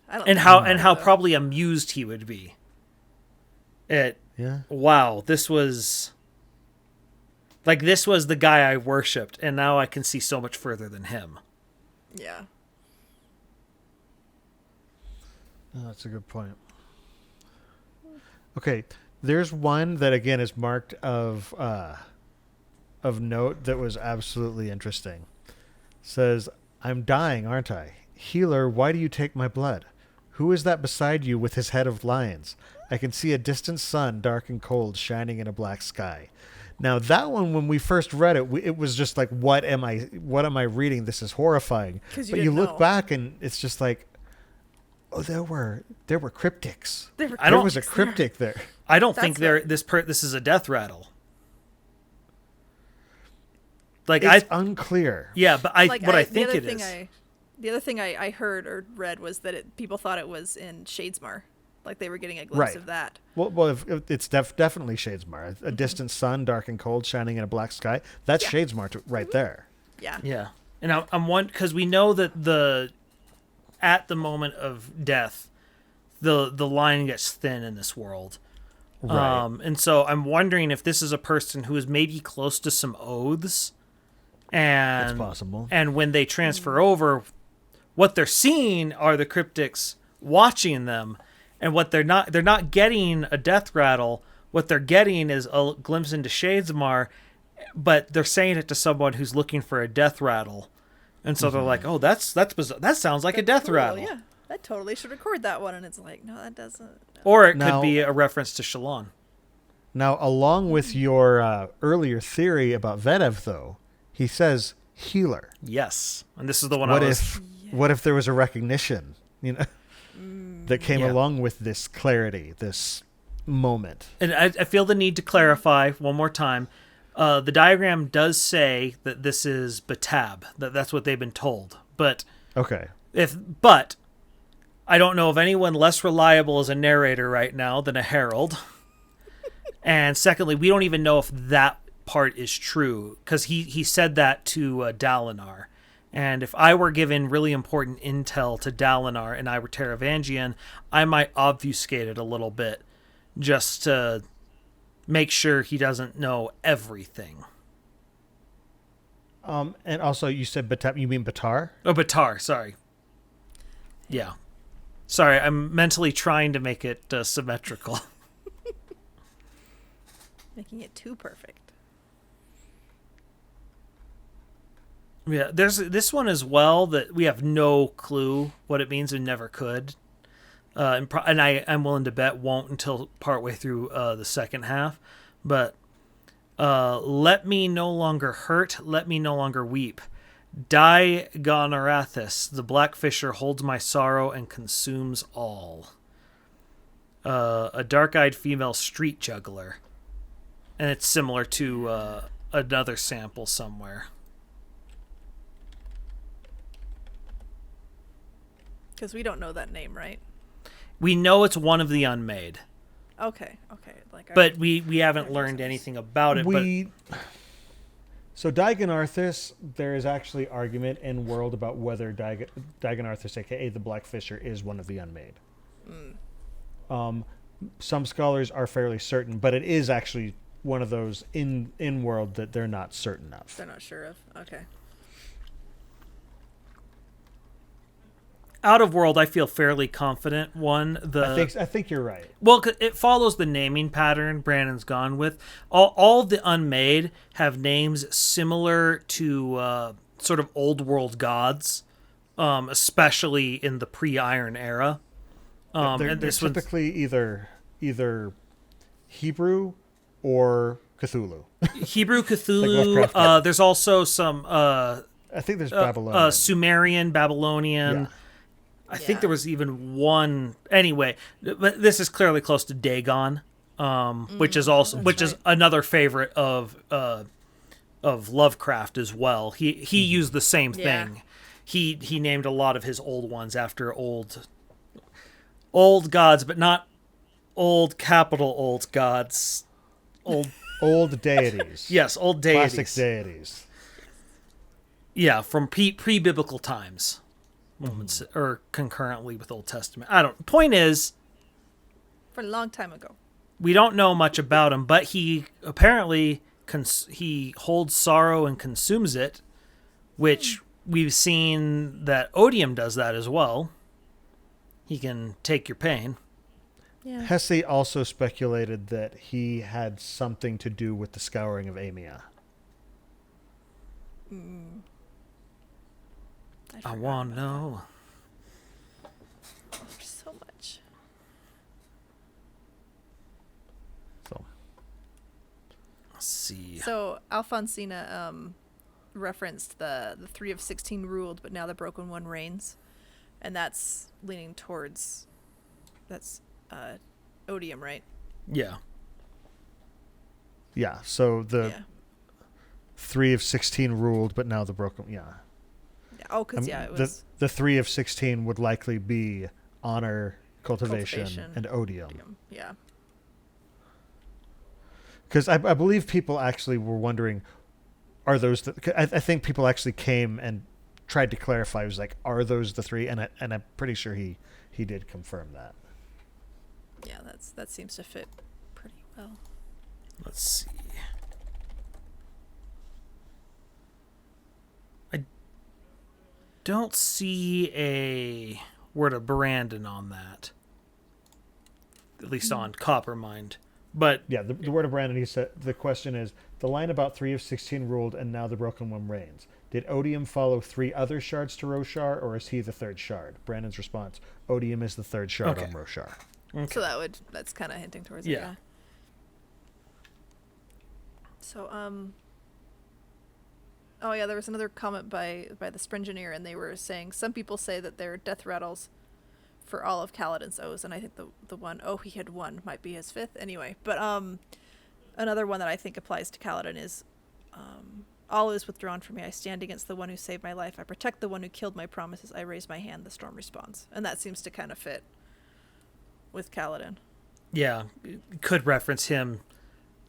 Speaker 3: And how probably amused he would be. Wow, this was the guy I worshipped, and now I can see so much further than him.
Speaker 4: Yeah.
Speaker 2: Oh, that's a good point. Okay, there's one that again is marked of note that was absolutely interesting. Says, "I'm dying, aren't I? Healer, why do you take my blood? Who is that beside you with his head of lions? I can see a distant sun, dark and cold, shining in a black sky." Now that one, when we first read it, it was just like, what am I reading? This is horrifying. But you look back and it's just like, oh, there were cryptics. There was a cryptic there.
Speaker 3: I don't think this is a death rattle. Like,
Speaker 2: it's unclear.
Speaker 3: Yeah, but I think it is.
Speaker 4: The other thing I heard or read was that people thought it was in Shadesmar. Like they were getting a glimpse of that.
Speaker 2: Well, if it's definitely Shadesmar. A distant sun, dark and cold, shining in a black sky. That's Shadesmar right there.
Speaker 4: Yeah.
Speaker 2: Yeah.
Speaker 3: And I'm one, because we know that at the moment of death, the line gets thin in this world.
Speaker 2: Right.
Speaker 3: And so I'm wondering if this is a person who is maybe close to some oaths. And
Speaker 2: that's possible.
Speaker 3: And when they transfer over, what they're seeing are the cryptics watching them. And what they're not getting a death rattle. What they're getting is a glimpse into Shadesmar, but they're saying it to someone who's looking for a death rattle. And so they're like, "Oh, that's bizarre. That sounds like a death rattle."
Speaker 4: Yeah, I totally should record that one. And it's like, no, that doesn't. No.
Speaker 3: Or it could be a reference to Shalon.
Speaker 2: Now, along with your earlier theory about Vedev, though, he says healer.
Speaker 3: Yes, and this is the one.
Speaker 2: What if there was a recognition, that came along with this clarity, this moment?
Speaker 3: And I feel the need to clarify one more time. The diagram does say that this is Batab. That's what they've been told. But
Speaker 2: okay,
Speaker 3: but I don't know of anyone less reliable as a narrator right now than a herald. And secondly, we don't even know if that part is true, because he said that to Dalinar. And if I were given really important intel to Dalinar and I were Taravangian, I might obfuscate it a little bit just to make sure he doesn't know everything.
Speaker 2: And also, you said Batar. You mean Batar?
Speaker 3: Oh, Batar. Sorry. Yeah. Sorry, I'm mentally trying to make it symmetrical.
Speaker 4: Making it too perfect.
Speaker 3: Yeah, there's this one as well that we have no clue what it means and never could. And I'm willing to bet won't until partway through the second half. But let me no longer hurt, let me no longer weep. Die Gonarathis, the black fisher holds my sorrow and consumes all. A dark-eyed female street juggler. And it's similar to another sample somewhere.
Speaker 4: Because we don't know that name, right?
Speaker 3: We know it's one of the unmade.
Speaker 4: Okay.
Speaker 3: But we haven't learned anything about it.
Speaker 2: So Digonarthus, there is actually argument in world about whether Digonarthus, aka the Black Fisher, is one of the unmade. Some scholars are fairly certain, but it is actually one of those in world that they're not certain of.
Speaker 4: They're not sure of. Okay.
Speaker 3: Out of world, I feel fairly confident.
Speaker 2: I think you're right.
Speaker 3: Well, it follows the naming pattern Brandon's gone with. All the unmade have names similar to sort of old world gods, especially in the pre-Iron era.
Speaker 2: They're typically either Hebrew or Cthulhu.
Speaker 3: Hebrew, Cthulhu. Like there's also some. I
Speaker 2: think there's Babylonian,
Speaker 3: Sumerian, Babylonian.
Speaker 2: Yeah.
Speaker 3: I think there was even one. Anyway, but this is clearly close to Dagon, which is another favorite of of Lovecraft as well. He used the same
Speaker 4: Yeah.
Speaker 3: thing. He named a lot of his old ones after old gods, but not old capital old gods.
Speaker 2: Old deities.
Speaker 3: Yes, old deities.
Speaker 2: Classic deities.
Speaker 3: Yeah, from pre-biblical times. Or concurrently with Old Testament. Point is,
Speaker 4: For a long time ago.
Speaker 3: we don't know much about him, but he apparently he holds sorrow and consumes it, which we've seen that Odium does that as well. He can take your pain.
Speaker 4: Yeah.
Speaker 2: Hesse also speculated that he had something to do with the scouring of Amia.
Speaker 3: I want to know.
Speaker 4: There's so much.
Speaker 2: So
Speaker 3: Let's see.
Speaker 4: So Alfonsina referenced the 3 of 16 ruled, but now the broken one reigns, and that's leaning towards Odium, right?
Speaker 3: Yeah.
Speaker 2: yeah, so the
Speaker 4: Yeah.
Speaker 2: 3 of 16 ruled, but now the broken. Yeah.
Speaker 4: Oh, because it was
Speaker 2: the 3 of 16 would likely be honor, cultivation, and odium.
Speaker 4: Odium. Yeah.
Speaker 2: Because I believe people actually were wondering, are those I think people actually came and tried to clarify. It was like, are those the 3? And I'm pretty sure he did confirm that.
Speaker 4: Yeah, that seems to fit pretty well.
Speaker 3: Let's see. I don't see a word of Brandon on that. At least on Coppermind. But
Speaker 2: Yeah, the word of Brandon, he said, the question is, the line about 3 of 16 ruled and now the broken one reigns. Did Odium follow 3 other shards to Roshar, or is he the 3rd shard? Brandon's response, Odium is the 3rd shard on Roshar.
Speaker 3: okay.
Speaker 4: So that's kind of hinting towards it.
Speaker 3: Yeah.
Speaker 4: So oh yeah, there was another comment by the Sprengineer, and they were saying some people say that they're Death Rattles for all of Kaladin's O's, and I think the one he had one might be his 5th anyway. But another one that I think applies to Kaladin is all is withdrawn from me. I stand against the one who saved my life. I protect the one who killed my promises. I raise my hand. The storm responds, and that seems to kind of fit with Kaladin.
Speaker 3: Yeah, it could reference him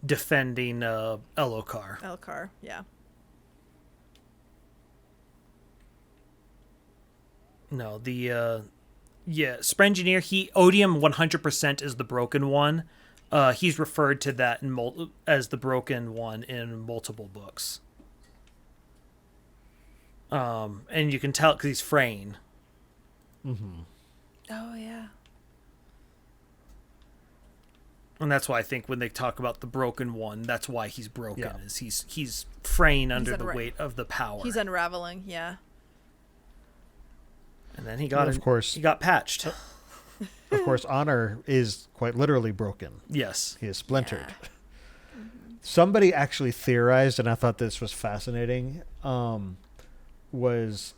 Speaker 3: defending Elokar.
Speaker 4: Elkar, yeah.
Speaker 3: No, Sprengineer, Odium 100% is the broken one. He's referred to that as the broken one in multiple books. And you can tell because he's fraying.
Speaker 2: Mm-hmm.
Speaker 4: Oh yeah.
Speaker 3: And that's why I think when they talk about the broken one, that's why he's broken.
Speaker 2: Yeah.
Speaker 3: Is he's fraying under the weight of the power.
Speaker 4: He's unraveling, yeah.
Speaker 3: And then he got
Speaker 2: of course,
Speaker 3: he got patched.
Speaker 2: Of course, honor is quite literally broken.
Speaker 3: Yes.
Speaker 2: He is splintered.
Speaker 4: Yeah.
Speaker 2: Somebody actually theorized, and I thought this was fascinating, was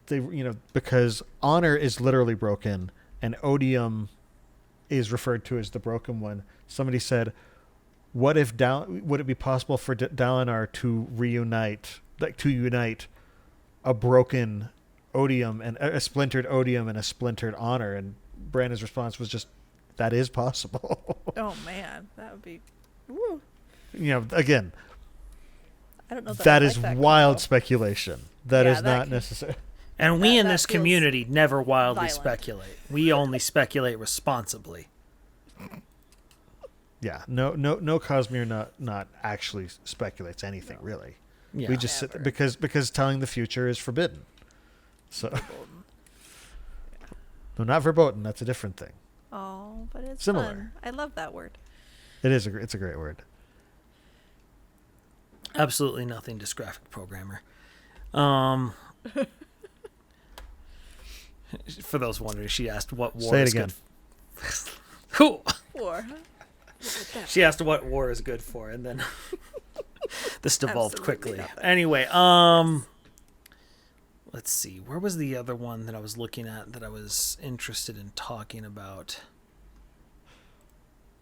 Speaker 2: they, because honor is literally broken and odium is referred to as the broken one. Somebody said, would it be possible for Dalinar to unite a broken odium and a splintered odium and a splintered honor? And Brandon's response was just, that is possible.
Speaker 4: Oh man, that would be. Woo.
Speaker 2: Again,
Speaker 4: I don't know.
Speaker 2: that is wild speculation. That
Speaker 4: Yeah,
Speaker 2: is not necessary.
Speaker 3: And we in
Speaker 4: that
Speaker 3: this
Speaker 4: feels
Speaker 3: community never wildly
Speaker 4: violent.
Speaker 3: speculate. We only speculate responsibly.
Speaker 2: Yeah, no Cosmere not actually speculates anything really.
Speaker 3: Yeah.
Speaker 2: We just
Speaker 4: Never.
Speaker 2: because telling the future is forbidden. So no, not verboten. That's a different thing.
Speaker 4: Oh, but it's
Speaker 2: Similar.
Speaker 4: fun. I love that word.
Speaker 2: It's a great word.
Speaker 3: Absolutely nothing, just graphic programmer. For those wondering, she asked what war
Speaker 2: Say it
Speaker 3: is
Speaker 2: again.
Speaker 3: good for.
Speaker 4: War.
Speaker 3: She asked what war is good for, and then this devolved
Speaker 4: Absolutely
Speaker 3: quickly.
Speaker 4: nothing.
Speaker 3: Anyway, let's see. Where was the other one that I was looking at that I was interested in talking about?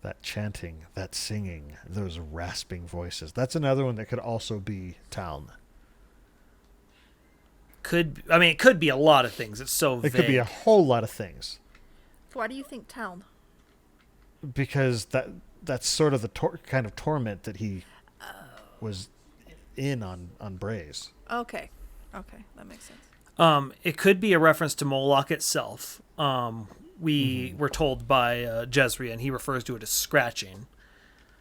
Speaker 2: That chanting, that singing, those rasping voices. That's another one that could also be Taln.
Speaker 3: It could be a lot of things. It's so vague.
Speaker 2: It could be a whole lot of things.
Speaker 4: Why do you think Taln?
Speaker 2: Because that's sort of the kind of torment that he was in on Braze.
Speaker 4: Okay, that makes sense.
Speaker 3: It could be a reference to Moloch itself. We were told by Jezreel, and he refers to it as scratching.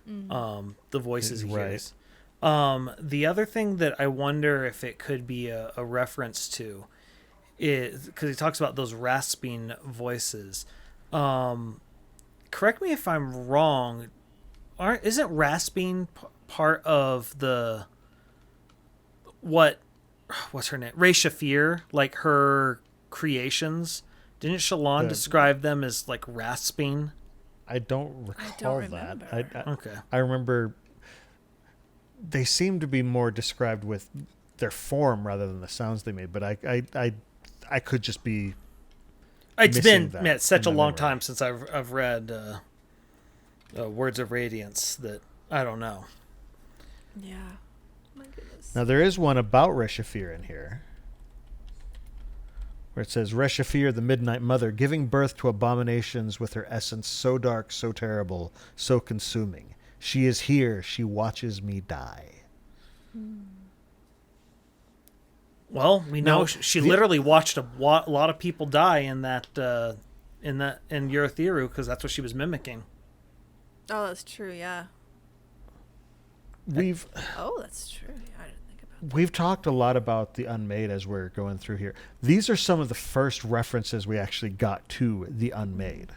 Speaker 3: The voices he hears. The other thing that I wonder if it could be a reference to is because he talks about those rasping voices. Correct me if I'm wrong. Isn't rasping part of the what's her name? Ray Shafir, like her creations? Didn't Shallan describe them as like rasping?
Speaker 2: I don't recall that.
Speaker 3: Okay.
Speaker 2: I remember they seem to be more described with their form rather than the sounds they made, but I could just be.
Speaker 3: It's been such a long time since I've read Words of Radiance that I don't know.
Speaker 4: Yeah. My goodness.
Speaker 2: Now there is one about Reshafir in here, where it says, Reshafir, the Midnight Mother, giving birth to abominations with her essence so dark, so terrible, so consuming. She is here. She watches me die.
Speaker 3: Well, we know she literally watched a lot of people die in Urithiru because that's what she was mimicking.
Speaker 4: Oh, that's true. Yeah. That's true. Yeah, I didn't think about that.
Speaker 2: We've talked a lot about the Unmade as we're going through here. These are some of the first references we actually got to the Unmade.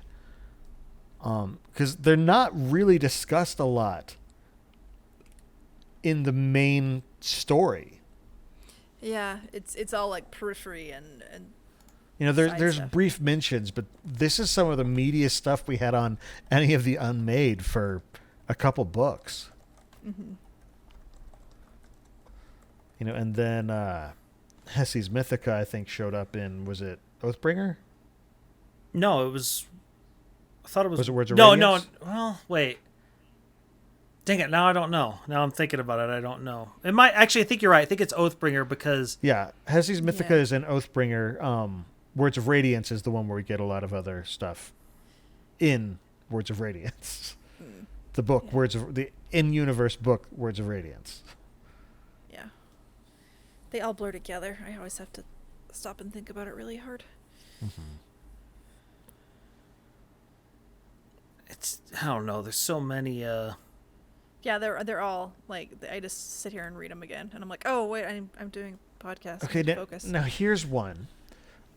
Speaker 2: Because they're not really discussed a lot in the main story.
Speaker 4: Yeah, it's all like periphery and
Speaker 2: there's
Speaker 4: stuff.
Speaker 2: brief mentions, but this is some of the meatiest stuff we had on any of the Unmade for a couple books.
Speaker 4: Mm-hmm.
Speaker 2: And then Hessi's Mythica, I think, showed up in, was it Oathbringer?
Speaker 3: No, it was. I thought it was.
Speaker 2: Was it Words of
Speaker 3: No.
Speaker 2: Radiance?
Speaker 3: Well, wait. Dang it! Now I don't know. Now I'm thinking about it. I don't know. It might actually. I think you're right. I think it's Oathbringer because.
Speaker 2: Yeah, Hessi's Mythica is in Oathbringer. Words of Radiance is the one where we get a lot of other stuff in Words of Radiance. The book, the in-universe book, Words of Radiance.
Speaker 4: Yeah. They all blur together. I always have to stop and think about it really hard.
Speaker 2: Mm-hmm.
Speaker 3: I don't know. There's so many.
Speaker 4: Yeah, they're all like I just sit here and read them again, and I'm like, oh wait, I'm doing a podcast.
Speaker 2: Okay,
Speaker 4: focus.
Speaker 2: now here's one.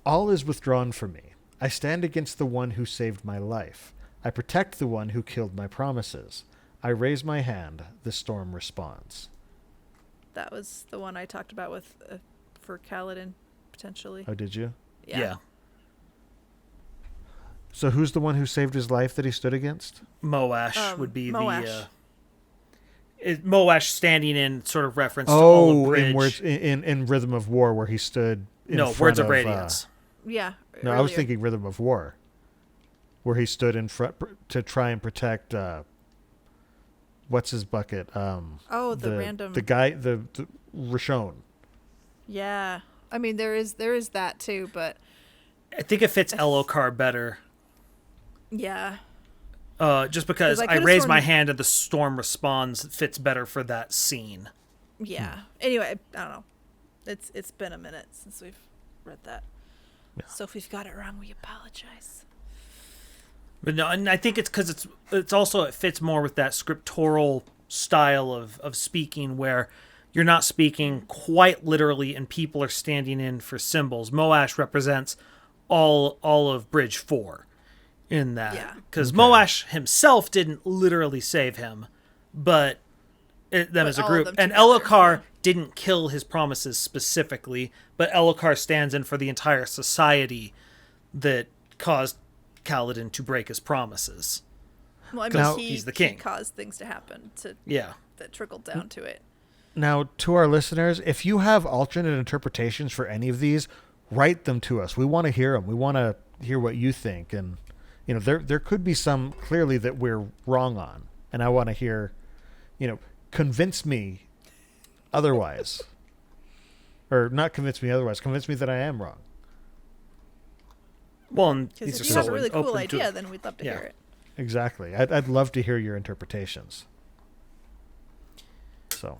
Speaker 2: All is withdrawn from me. I stand against the one who saved my life. I protect the one who killed my promises. I raise my hand. The storm responds.
Speaker 4: That was the one I talked about with for Kaladin, potentially.
Speaker 2: Oh, did you?
Speaker 3: Yeah.
Speaker 2: So who's the one who saved his life that he stood against?
Speaker 3: Moash would be
Speaker 4: Moash.
Speaker 3: Moash standing in sort of reference to Ola Bridge.
Speaker 2: In Rhythm of War, where he stood in front
Speaker 3: Words of Radiance.
Speaker 4: Yeah.
Speaker 2: No, I was thinking Rhythm of War, where he stood in front to try and protect. What's his bucket?
Speaker 4: The
Speaker 2: guy, the Rishon.
Speaker 4: Yeah, I mean there is that too, but
Speaker 3: I think it fits Elokar better.
Speaker 4: Yeah.
Speaker 3: Just because I raise my hand and the storm responds fits better for that scene.
Speaker 4: Yeah. Anyway, I don't know. It's been a minute since we've read that.
Speaker 2: Yeah.
Speaker 4: So if we've got it wrong, we apologize.
Speaker 3: But no, and I think it's because it's also it fits more with that scriptural style of speaking where you're not speaking quite literally and people are standing in for symbols. Moash represents all of Bridge 4 in that. Because Moash himself didn't literally save him, but them as a group. And Elokar didn't kill his promises specifically, but Elokar stands in for the entire society that caused Kaladin to break his promises.
Speaker 4: Well, I mean,
Speaker 3: he's the king.
Speaker 4: He caused things to happen that trickled down to it.
Speaker 2: Now, to our listeners, if you have alternate interpretations for any of these, write them to us. We want to hear them. We want to hear what you think. And there could be some clearly that we're wrong on, and I want to hear, convince me otherwise, or not convince me otherwise. Convince me that I am wrong.
Speaker 3: Well, and
Speaker 4: Because
Speaker 3: these
Speaker 4: if
Speaker 3: are
Speaker 4: you
Speaker 3: so
Speaker 4: have a really cool
Speaker 3: open
Speaker 4: idea,
Speaker 3: to,
Speaker 4: then we'd love to
Speaker 3: Yeah.
Speaker 4: hear it.
Speaker 2: Exactly. I'd love to hear your interpretations. So,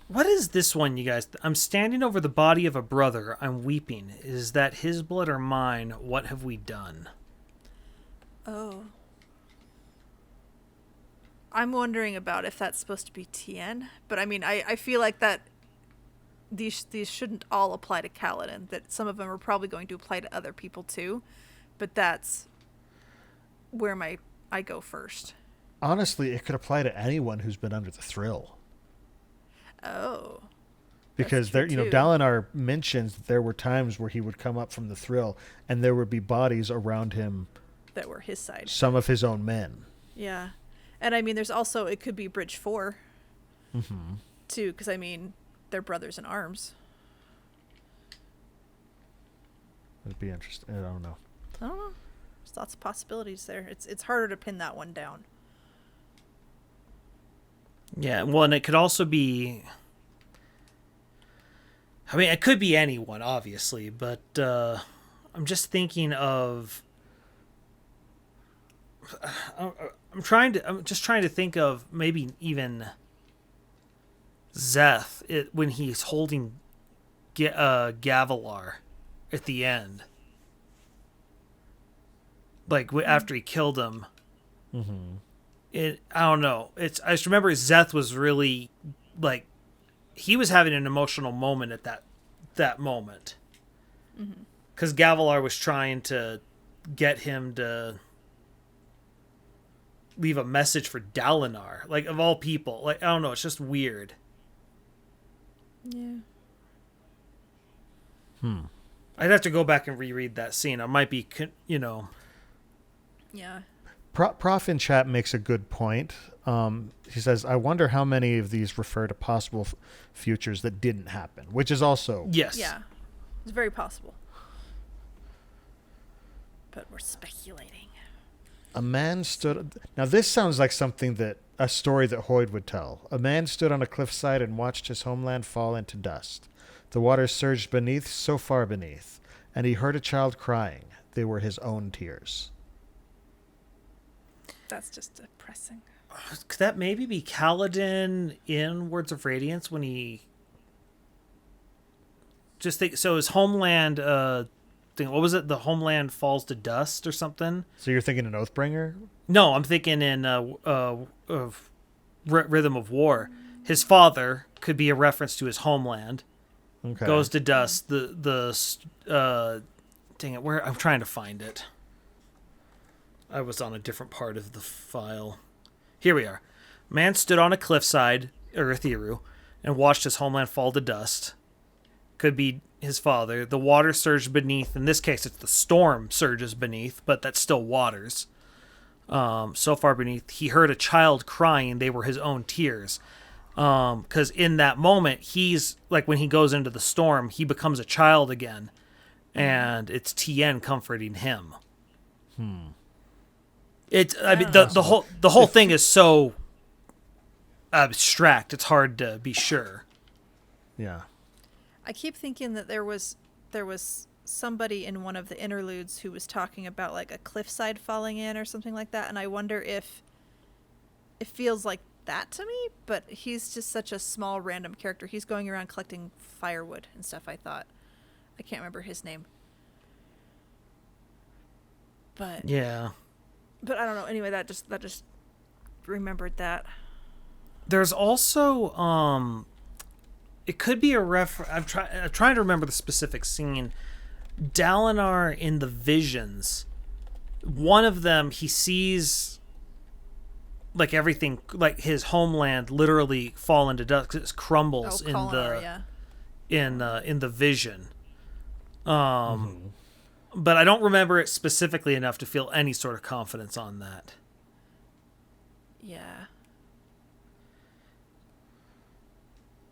Speaker 3: What is this one, you guys? I'm standing over the body of a brother. I'm weeping. Is that his blood or mine? What have we done?
Speaker 4: Oh. I'm wondering about if that's supposed to be Tien, but I mean, I feel like that these shouldn't all apply to Kaladin, that some of them are probably going to apply to other people too, but that's where I go first.
Speaker 2: honestly, it could apply to anyone who's been under the thrill.
Speaker 4: Oh.
Speaker 2: Because
Speaker 4: That's
Speaker 2: there,
Speaker 4: true, too.
Speaker 2: Dalinar mentions that there were times where he would come up from the thrill and there would be bodies around him,
Speaker 4: That were his side.
Speaker 2: some of his own men.
Speaker 4: Yeah. And I mean, there's also, it could be Bridge 4
Speaker 2: Mm-hmm.
Speaker 4: too, because I mean, they're brothers in arms.
Speaker 2: It'd be interesting. I don't know.
Speaker 4: I don't know. There's lots of possibilities there. It's harder to pin that one down.
Speaker 3: Yeah, well, and it could also be... I mean, it could be anyone, obviously, but I'm just thinking of... I'm just trying to think of maybe even Zeth when he's holding Gavilar at the end. Like, after he killed him.
Speaker 2: Mm-hmm.
Speaker 3: I don't know. I just remember Zeth was really, like, he was having an emotional moment at that moment. Because Gavilar was trying to get him to leave a message for Dalinar. Like, of all people. Like, I don't know. It's just weird.
Speaker 4: Yeah.
Speaker 3: I'd have to go back and reread that scene. I might be,
Speaker 4: Yeah.
Speaker 2: Prof in chat makes a good point. He says, I wonder how many of these refer to possible futures that didn't happen, which is also...
Speaker 3: Yes.
Speaker 4: Yeah. It's very possible. But we're speculating.
Speaker 2: A man stood... Now, this sounds like a story that Hoyd would tell. A man stood on a cliffside and watched his homeland fall into dust. The waters surged beneath, so far beneath, and he heard a child crying. They were his own tears.
Speaker 4: That's just depressing.
Speaker 3: Could that maybe be Kaladin in Words of Radiance when he... Just think... So his homeland... what was it? The homeland falls to dust or something?
Speaker 2: So you're thinking an Oathbringer?
Speaker 3: No, I'm thinking in Rhythm of War. His father could be a reference to his homeland.
Speaker 2: Okay.
Speaker 3: Goes to dust. Dang it, where... I'm trying to find it. I was on a different part of the file. Here we are. Man stood on a cliffside, Earthiru, and watched his homeland fall to dust. Could be his father. The water surged beneath. In this case, it's the storm surges beneath, but that's still waters. So far beneath, he heard a child crying. They were his own tears. Because in that moment, he's like, when he goes into the storm, he becomes a child again, and it's Tien comforting him. I mean, the whole thing is so abstract. It's hard to be sure.
Speaker 2: Yeah.
Speaker 4: I keep thinking that there was somebody in one of the interludes who was talking about like a cliffside falling in or something like that, and I wonder if it feels like that to me, but he's just such a small random character. He's going around collecting firewood and stuff, I thought. I can't remember his name. But
Speaker 3: Yeah.
Speaker 4: But I don't know. Anyway, that just remembered that.
Speaker 3: There's also it could be a I'm trying to remember the specific scene. Dalinar in the visions, one of them, he sees like everything, like his homeland literally fall into dust 'cause it crumbles in the vision. But I don't remember it specifically enough to feel any sort of confidence on that.
Speaker 4: Yeah.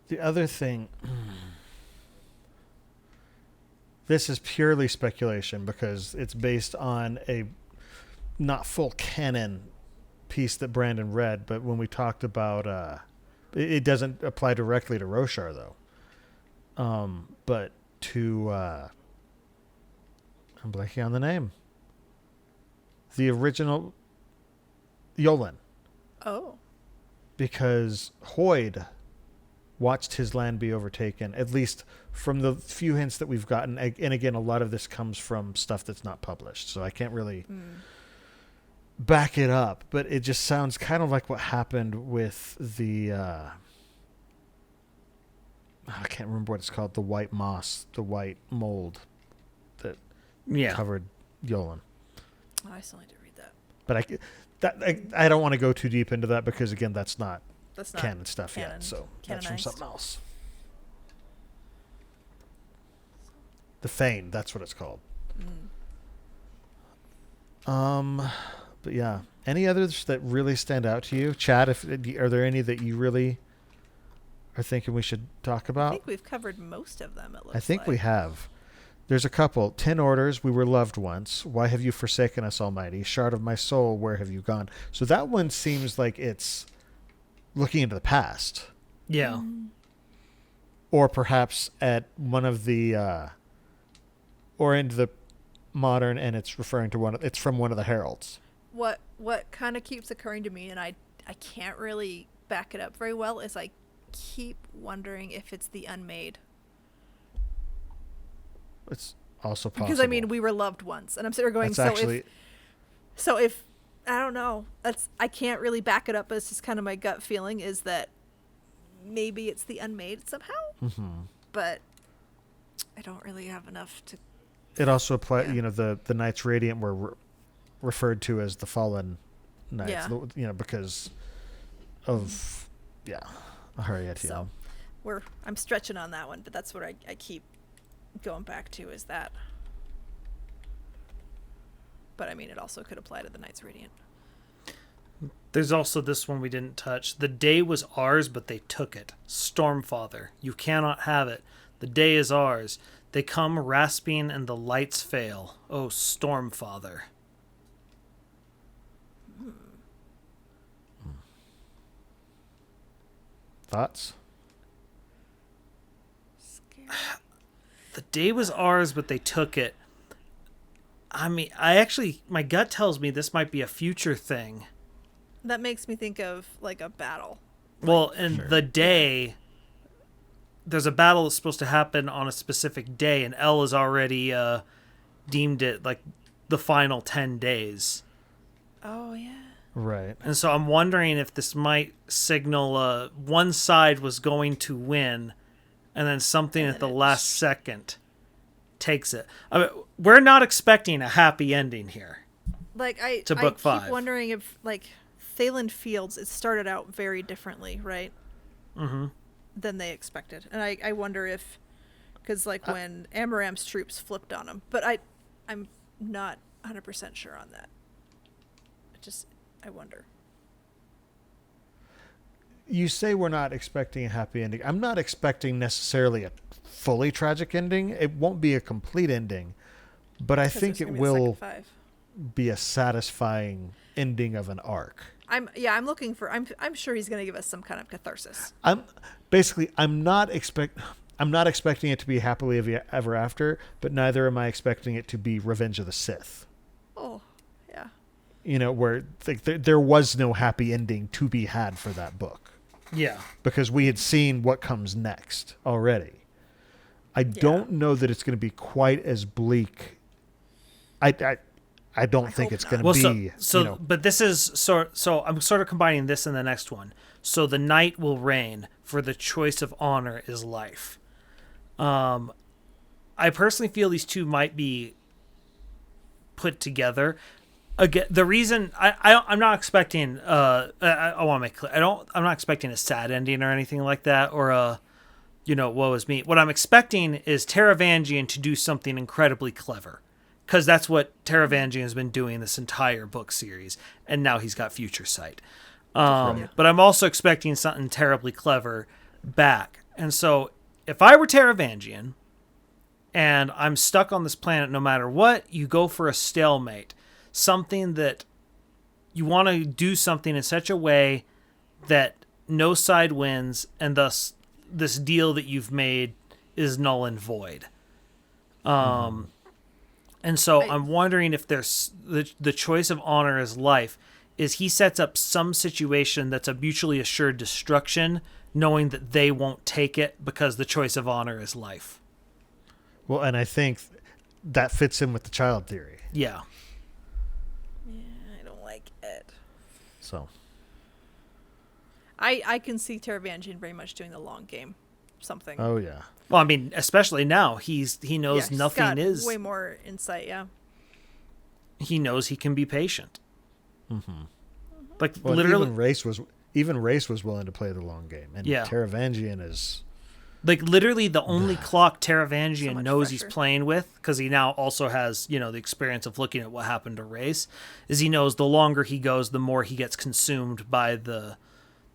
Speaker 2: The other thing, this is purely speculation because it's based on not full canon piece that Brandon read, but when we talked about it doesn't apply directly to Roshar though. But to I'm blanking on the name. The original Yolen.
Speaker 4: Oh.
Speaker 2: Because Hoyd watched his land be overtaken, at least from the few hints that we've gotten. And again, a lot of this comes from stuff that's not published, so I can't really back it up. But it just sounds kind of like what happened with the... I can't remember what it's called, the white moss, the white mold that covered Yolen.
Speaker 4: Oh, I still need to read that.
Speaker 2: But I don't want to go too deep into that because, again, that's not canon stuff yet. So that's from something else. The Fane, that's what it's called. But yeah, any others that really stand out to you, Chad? Are there any that you really are thinking we should talk about?
Speaker 4: I think we've covered most of them. It looks.
Speaker 2: I think we have. There's a couple. 10 orders. We were loved once. Why have you forsaken us, Almighty? Shard of my soul, where have you gone? So that one seems like it's looking into the past.
Speaker 3: Yeah.
Speaker 2: Or perhaps at one of the, or into the modern, and it's referring to it's from one of the heralds.
Speaker 4: What kind of keeps occurring to me, and I can't really back it up very well, is I keep wondering if it's the Unmade.
Speaker 2: It's also possible.
Speaker 4: Because I mean, we were loved once, and I'm sitting there going, so if I don't know, I can't really back it up, but it's just kind of my gut feeling is that maybe it's the Unmade somehow. But I don't really have enough to.
Speaker 2: It also applies. You know, the Knights Radiant were referred to as the Fallen Knights.
Speaker 4: Yeah.
Speaker 2: You know, because of Aharietian.
Speaker 4: So I'm stretching on that one, but that's what I keep going back to is that. But I mean, it also could apply to the Knights Radiant.
Speaker 3: There's also this one we didn't touch. The day was ours, but they took it. Stormfather, you cannot have it. The day is ours. They come rasping and the lights fail. Oh, Stormfather.
Speaker 2: Thoughts?
Speaker 4: Scary.
Speaker 3: The day was ours, but they took it. I mean, my gut tells me this might be a future thing.
Speaker 4: That makes me think of like a battle.
Speaker 3: Well, and the day, there's a battle that's supposed to happen on a specific day, and Elle has already deemed it like the final 10 days.
Speaker 4: Oh, yeah.
Speaker 2: Right.
Speaker 3: And so I'm wondering if this might signal one side was going to win, and then something at the last second takes it. I mean, we're not expecting a happy ending here.
Speaker 4: Like I
Speaker 3: book 5.
Speaker 4: keep wondering if like Thaylen Fields, it started out very differently, right? Than they expected, and I wonder if, because like when Amaram's troops flipped on him, but I'm not 100% sure on that. I wonder.
Speaker 2: You say we're not expecting a happy ending. I'm not expecting necessarily a fully tragic ending. It won't be a complete ending, but I think it will be a satisfying ending of an arc. I'm
Speaker 4: looking for. I'm sure he's going to give us some kind of catharsis.
Speaker 2: I'm not expecting it to be happily ever after, but neither am I expecting it to be Revenge of the Sith.
Speaker 4: Oh, yeah.
Speaker 2: You know, where there was no happy ending to be had for that book.
Speaker 3: Yeah.
Speaker 2: Because we had seen what comes next already. I don't know that it's going to be quite as bleak. I don't think it's going to be.
Speaker 3: But this is so I'm sort of combining this and the next one. So the night will reign, for the choice of honor is life. I personally feel these two might be put together. Again, the reason I'm not expecting I want to make clear I'm not expecting a sad ending or anything like that, or a woe is me. What I'm expecting is Taravangian to do something incredibly clever, because that's what Taravangian has been doing this entire book series, and now he's got future sight. But I'm also expecting something terribly clever back. And so if I were Taravangian and I'm stuck on this planet no matter what, you go for a stalemate. something that you want to do something in such a way that no side wins, and thus this deal that you've made is null and void. And so I'm wondering if there's the choice of honor as life is he sets up some situation that's a mutually assured destruction, knowing that they won't take it because the choice of honor is life.
Speaker 2: Well, and I think that fits in with the child theory.
Speaker 3: Yeah.
Speaker 4: Yeah, I don't like it.
Speaker 2: So.
Speaker 4: I can see Taravangian very much doing the long game. Something.
Speaker 2: Oh, yeah.
Speaker 3: Well, I mean, especially now, he knows
Speaker 4: he's
Speaker 3: nothing
Speaker 4: got
Speaker 3: is...
Speaker 4: way more insight, yeah.
Speaker 3: He knows he can be patient.
Speaker 2: Mm-hmm.
Speaker 3: Like,
Speaker 2: Well,
Speaker 3: literally...
Speaker 2: Even Race was willing to play the long game. And Taravangian is...
Speaker 3: Like, literally the only clock Taravangian
Speaker 4: So
Speaker 3: knows
Speaker 4: fresher.
Speaker 3: he's playing with, because he now also has, the experience of looking at what happened to Race, is he knows the longer he goes, the more he gets consumed by the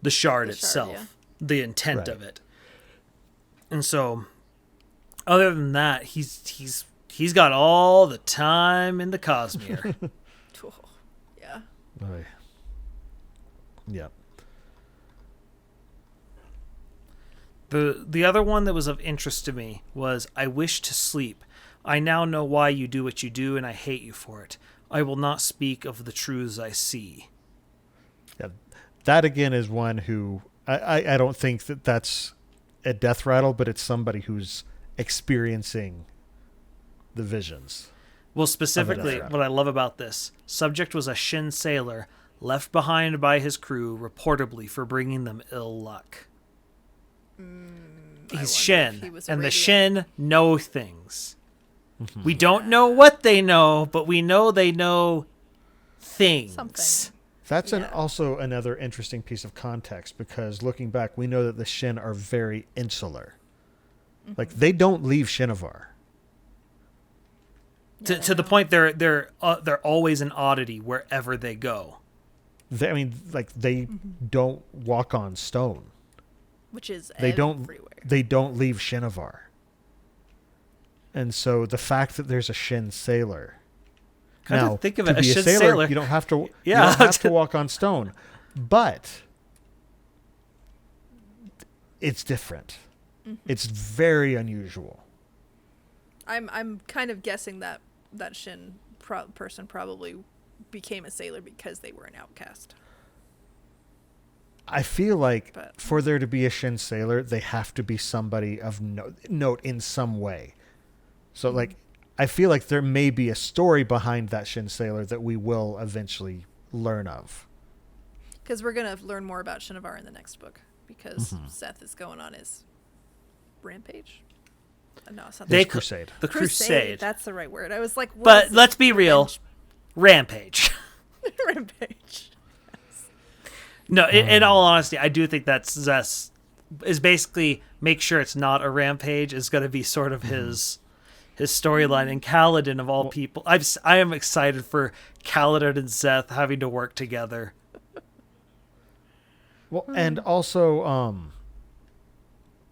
Speaker 3: shard itself.
Speaker 4: Yeah.
Speaker 3: The intent
Speaker 2: Right.
Speaker 3: of it. And so, other than that, he's got all the time in the Cosmere.
Speaker 4: Oh, yeah.
Speaker 2: Oh, yeah.
Speaker 3: The other one that was of interest to me was, I wish to sleep. I now know why you do what you do, and I hate you for it. I will not speak of the truths I see.
Speaker 2: Yeah. That, again, is one who... I don't think that's a death rattle, but it's somebody who's experiencing the visions.
Speaker 3: Well, specifically, what I love about this, subject was a Shin sailor left behind by his crew, reportedly for bringing them ill luck. He's Shin, and the Shin know things.
Speaker 2: Mm-hmm.
Speaker 3: We don't know what they know, but we know they know things.
Speaker 4: Something.
Speaker 2: That's also another interesting piece of context, because looking back, we know that the Shin are very insular. Mm-hmm. Like, they don't leave Shinovar.
Speaker 3: To the point they're always an oddity wherever they go.
Speaker 2: They don't walk on stone.
Speaker 4: Which is
Speaker 2: They
Speaker 4: everywhere.
Speaker 2: don't leave Shinovar. And so the fact that there's a Shin sailor. Now,
Speaker 3: think of
Speaker 2: to
Speaker 3: it, a
Speaker 2: be
Speaker 3: Shin
Speaker 2: sailor,
Speaker 3: sailor.
Speaker 2: you don't have to.
Speaker 3: Yeah.
Speaker 2: You don't have to walk on stone, but it's different. Mm-hmm. It's very unusual.
Speaker 4: I'm kind of guessing that Shin person probably became a sailor because they were an outcast.
Speaker 2: I feel like for there to be a Shin sailor, they have to be somebody of note in some way. So, like, I feel like there may be a story behind that Shin sailor that we will eventually learn of.
Speaker 4: Because we're going to learn more about Shinovar in the next book. Because Seth is going on his rampage. No, it's not
Speaker 2: The crusade.
Speaker 3: The crusade.
Speaker 4: That's the right word. I was like, what
Speaker 3: but
Speaker 4: is
Speaker 3: let's be real. Rampage.
Speaker 4: Rampage.
Speaker 3: No, in all honesty, I do think that Zess is basically make sure it's not a rampage is going to be sort of his storyline. And Kaladin, of all people, I am excited for Kaladin and Zeth having to work together.
Speaker 2: Well, and also,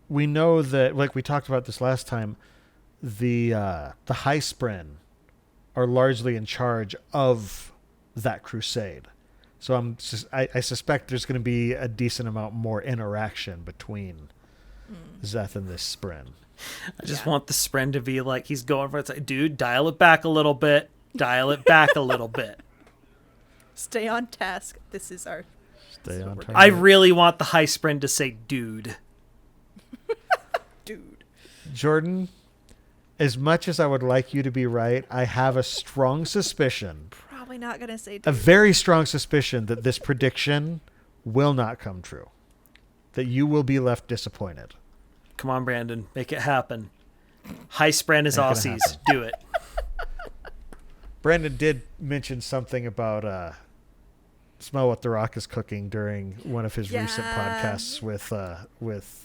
Speaker 2: we know that, like we talked about this last time, the High Spren are largely in charge of that crusade. So I suspect there's going to be a decent amount more interaction between Zeth and this Spren.
Speaker 3: I just want the Spren to be like, he's going for it. It's like, dude, dial it back a little bit. Dial it back a little bit.
Speaker 4: Stay on task. This is our...
Speaker 2: Stay on target.
Speaker 3: I really want the High Spren to say, dude.
Speaker 4: Dude.
Speaker 2: Jordan, as much as I would like you to be right, I have a strong suspicion,
Speaker 4: Probably not going to say dude.
Speaker 2: a very strong suspicion that this prediction will not come true. That you will be left disappointed.
Speaker 3: Come on, Brandon. Make it happen. High Spren is
Speaker 2: Ain't gonna
Speaker 3: Aussies.
Speaker 2: happen.
Speaker 3: Do it.
Speaker 2: Brandon did mention something about smell what the Rock is cooking during one of his recent podcasts with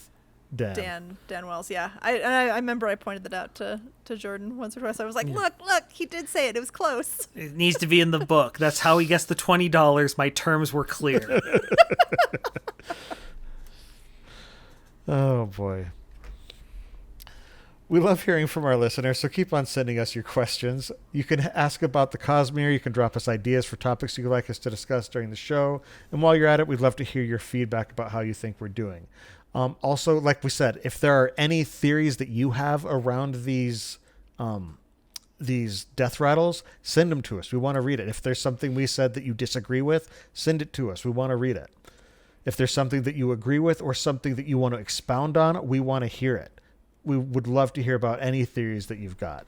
Speaker 2: Dan.
Speaker 4: Dan Wells, yeah. I remember I pointed that out to Jordan once or twice. I was like, look, he did say it. It was close.
Speaker 3: It needs to be in the book. That's how he gets the $20. My terms were clear.
Speaker 2: Oh, boy. We love hearing from our listeners, so keep on sending us your questions. You can ask about the Cosmere. You can drop us ideas for topics you'd like us to discuss during the show. And while you're at it, we'd love to hear your feedback about how you think we're doing. Also, like we said, if there are any theories that you have around these death rattles, send them to us. We want to read it. If there's something we said that you disagree with, send it to us. We want to read it. If there's something that you agree with or something that you want to expound on, we want to hear it. We would love to hear about any theories that you've got.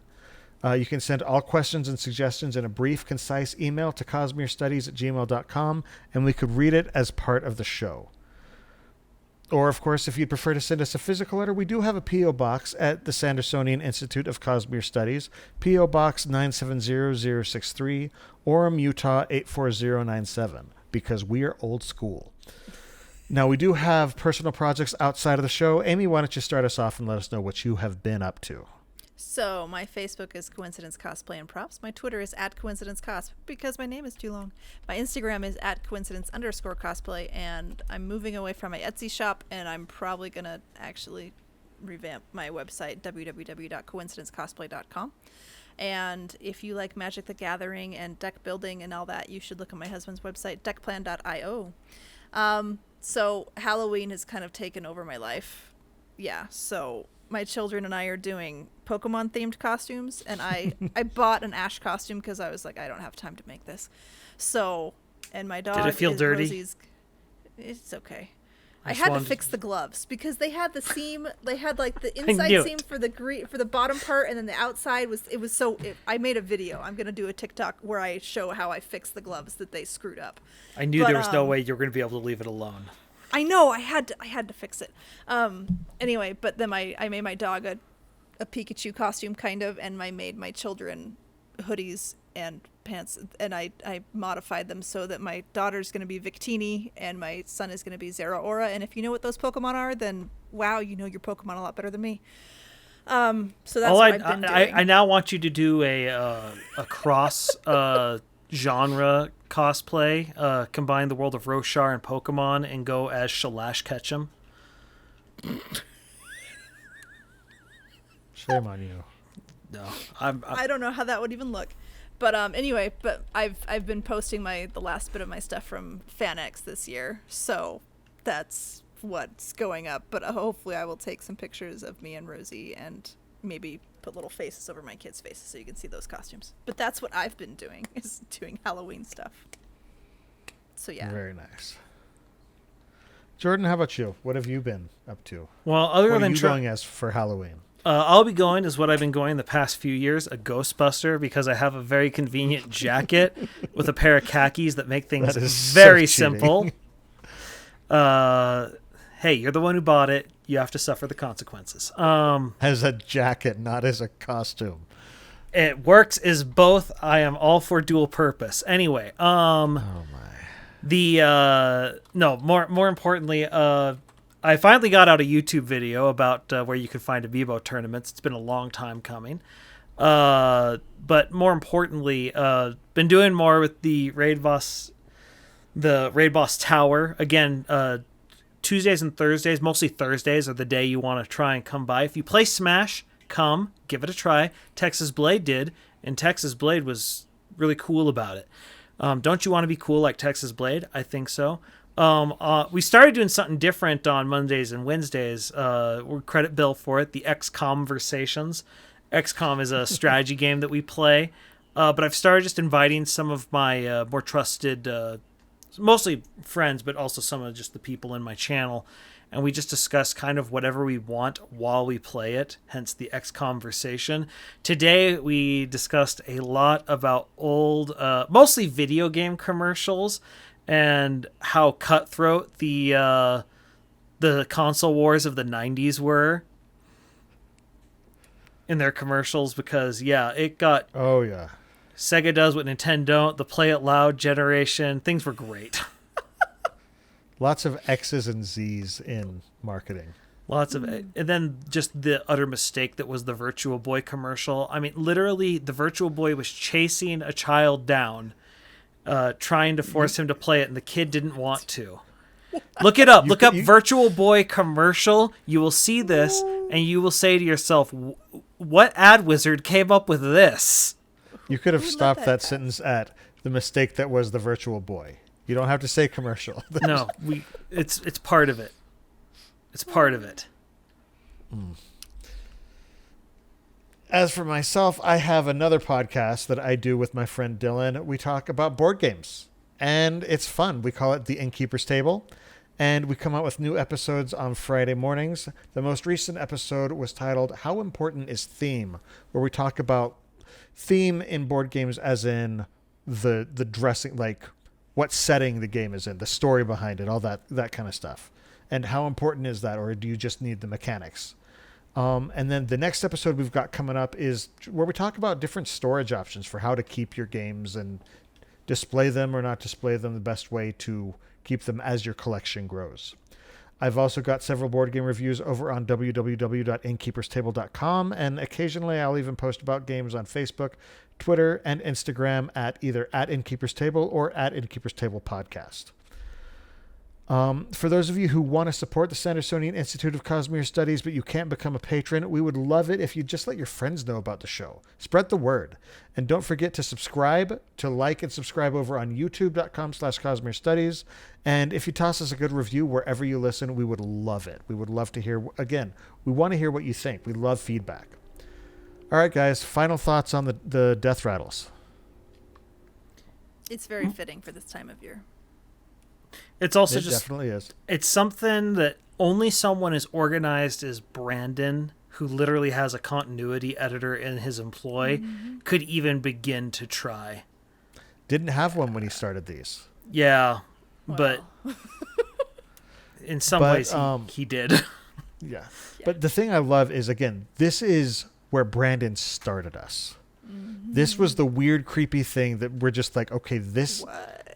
Speaker 2: You can send all questions and suggestions in a brief, concise email to cosmerestudies@gmail.com, and we could read it as part of the show. Or, of course, if you'd prefer to send us a physical letter, we do have a P.O. Box at the Sandersonian Institute of Cosmere Studies, P.O. Box 970063, Orem, Utah 84097, because we are old school. Now, we do have personal projects outside of the show. Amy, why don't you start us off and let us know what you have been up to?
Speaker 4: So, my Facebook is Coincidence Cosplay and Props. My Twitter is @CoincidenceCos because my name is too long. My Instagram is @Coincidence_cosplay, and I'm moving away from my Etsy shop, and I'm probably going to actually revamp my website, www.coincidencecosplay.com. And if you like Magic the Gathering and deck building and all that, you should look at my husband's website, deckplan.io. So Halloween has kind of taken over my life. Yeah, so my children and I are doing Pokemon themed costumes, and I bought an Ash costume because I was like, I don't have time to make this. So, and my dog,
Speaker 3: did it feel dirty?
Speaker 4: Rosie's, it's okay. I had to fix the gloves because they had the seam. They had like the inside seam for the bottom part, and then the outside was. I made a video. I'm gonna do a TikTok where I show how I fixed the gloves that they screwed up.
Speaker 3: I knew there was no way you were gonna be able to leave it alone.
Speaker 4: I know. I had to fix it. Anyway, but then I made my dog a Pikachu costume kind of, and I made my children hoodies and pants, and I modified them so that my daughter's going to be Victini and my son is going to be Zeraora, and if you know what those Pokemon are, then wow, you know your Pokemon a lot better than me. So that's what I've been doing.
Speaker 3: I now want you to do a cross genre cosplay, combine the world of Roshar and Pokemon and go as Shalash Ketchum.
Speaker 2: Shame on you.
Speaker 3: No,
Speaker 4: I don't know how that would even look. But anyway, I've been posting the last bit of my stuff from FanX this year, so that's what's going up. But hopefully, I will take some pictures of me and Rosie and maybe put little faces over my kids' faces so you can see those costumes. But that's what I've been doing, is doing Halloween stuff. So yeah,
Speaker 2: very nice. Jordan, how about you? What have you been up to?
Speaker 3: Well, other
Speaker 2: what
Speaker 3: than
Speaker 2: are you going as for Halloween?
Speaker 3: I'll be going as what I've been going the past few years, a Ghostbuster, because I have a very convenient jacket with a pair of khakis that make things very simple. Hey, you're the one who bought it. You have to suffer the consequences.
Speaker 2: As a jacket, not as a costume.
Speaker 3: It works as both. I am all for dual purpose. Anyway,
Speaker 2: oh my.
Speaker 3: More importantly, I finally got out a YouTube video about where you could find Amiibo tournaments. It's been a long time coming. But more importantly, been doing more with the Raid Boss Tower. Again, Tuesdays and Thursdays, mostly Thursdays, are the day you want to try and come by. If you play Smash, come, give it a try. Texas Blade did, and Texas Blade was really cool about it. Don't you want to be cool like Texas Blade? I think so. We started doing something different on Mondays and Wednesdays. We're credit Bill for it. The XCOM-versations. XCOM is a strategy game that we play. But I've started just inviting some of my more trusted, mostly friends, but also some of just the people in my channel. And we just discuss kind of whatever we want while we play it, hence the XCOM-versation. Today, we discussed a lot about old, mostly video game commercials, and how cutthroat the console wars of the 90s were in their commercials, because it got Sega does what Nintendo don't, the play it loud generation, things were great.
Speaker 2: Lots of X's and Z's in marketing.
Speaker 3: And then just the utter mistake that was the Virtual Boy commercial. I mean, literally the Virtual Boy was chasing a child down, trying to force him to play it, and the kid didn't want to. Look it up. Look up Virtual Boy commercial. You will see this. and you will say to yourself, what ad wizard came up with this?
Speaker 2: You could have stopped that sentence at the mistake that was the Virtual Boy. You don't have to say commercial.
Speaker 3: No, it's part of it. It's part of it.
Speaker 2: As for myself, I have another podcast that I do with my friend Dylan. We talk about board games, and it's fun. We call it The Innkeeper's Table, and we come out with new episodes on Friday mornings. The most recent episode was titled How Important is Theme?, where we talk about theme in board games as in the dressing, like what setting the game is in, the story behind it, all that kind of stuff. And how important is that, or do you just need the mechanics? And then the next episode we've got coming up is where we talk about different storage options for how to keep your games and display them or not display them, the best way to keep them as your collection grows. I've also got several board game reviews over on www.innkeeperstable.com, and occasionally I'll even post about games on Facebook, Twitter, and Instagram at either @InnkeepersTable or @InnkeepersTablePodcast. For those of you who want to support the Sandersonian Institute of Cosmere Studies, but you can't become a patron, we would love it if you just let your friends know about the show. Spread the word. And don't forget to subscribe, to like and subscribe over on youtube.com/Cosmere Studies. And if you toss us a good review wherever you listen, we would love it. We would love to hear, again, we want to hear what you think. We love feedback. All right, guys, final thoughts on the Death Rattles.
Speaker 4: It's very fitting for this time of year.
Speaker 3: It's also
Speaker 2: It definitely is.
Speaker 3: It's something that only someone as organized as Brandon, who literally has a continuity editor in his employ, could even begin to try.
Speaker 2: Didn't have one when he started these.
Speaker 3: Yeah,
Speaker 4: Wow.
Speaker 3: but in some ways he did.
Speaker 2: Yeah. But the thing I love is, again, this is where Brandon started us. This was the weird, creepy thing that we're just like, okay, this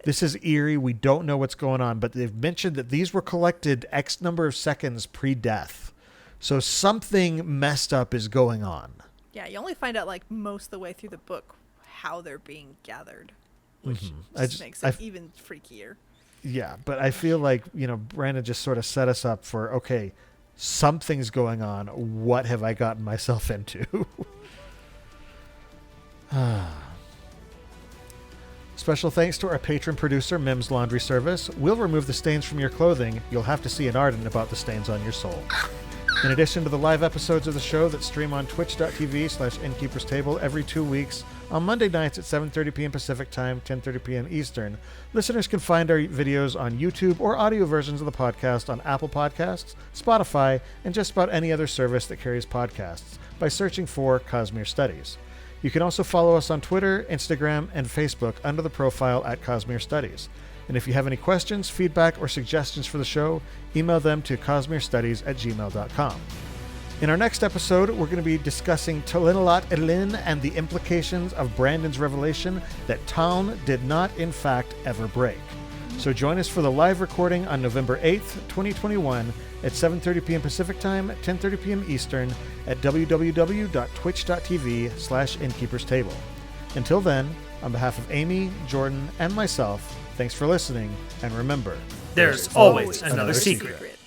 Speaker 2: is eerie. We don't know what's going on. But they've mentioned that these were collected X number of seconds pre-death. So something messed up is going on.
Speaker 4: Yeah, you only find out like most of the way through the book how they're being gathered, which makes it even freakier.
Speaker 2: Yeah, but I feel like, Brandon just sort of set us up for, okay, something's going on. What have I gotten myself into? Special thanks to our patron producer, Mim's Laundry Service. We'll remove the stains from your clothing. You'll have to see an Arden about the stains on your soul. In addition to the live episodes of the show that stream on twitch.tv/InnkeepersTable every 2 weeks on Monday nights at 7:30 p.m. Pacific Time, 10:30 p.m. Eastern, listeners can find our videos on YouTube or audio versions of the podcast on Apple Podcasts, Spotify, and just about any other service that carries podcasts by searching for Cosmere Studies. You can also follow us on Twitter, Instagram, and Facebook under the profile @Cosmere Studies. And if you have any questions, feedback, or suggestions for the show, email them to cosmerestudies@gmail.com. In our next episode, we're going to be discussing Talinelat Elin and the implications of Brandon's revelation that Taln did not, in fact, ever break. So join us for the live recording on November 8th, 2021 at 7:30 p.m. Pacific Time, 10:30 p.m. Eastern at www.twitch.tv/InnkeepersTable. Until then, on behalf of Amy, Jordan, and myself, thanks for listening, and remember,
Speaker 3: There's always another secret.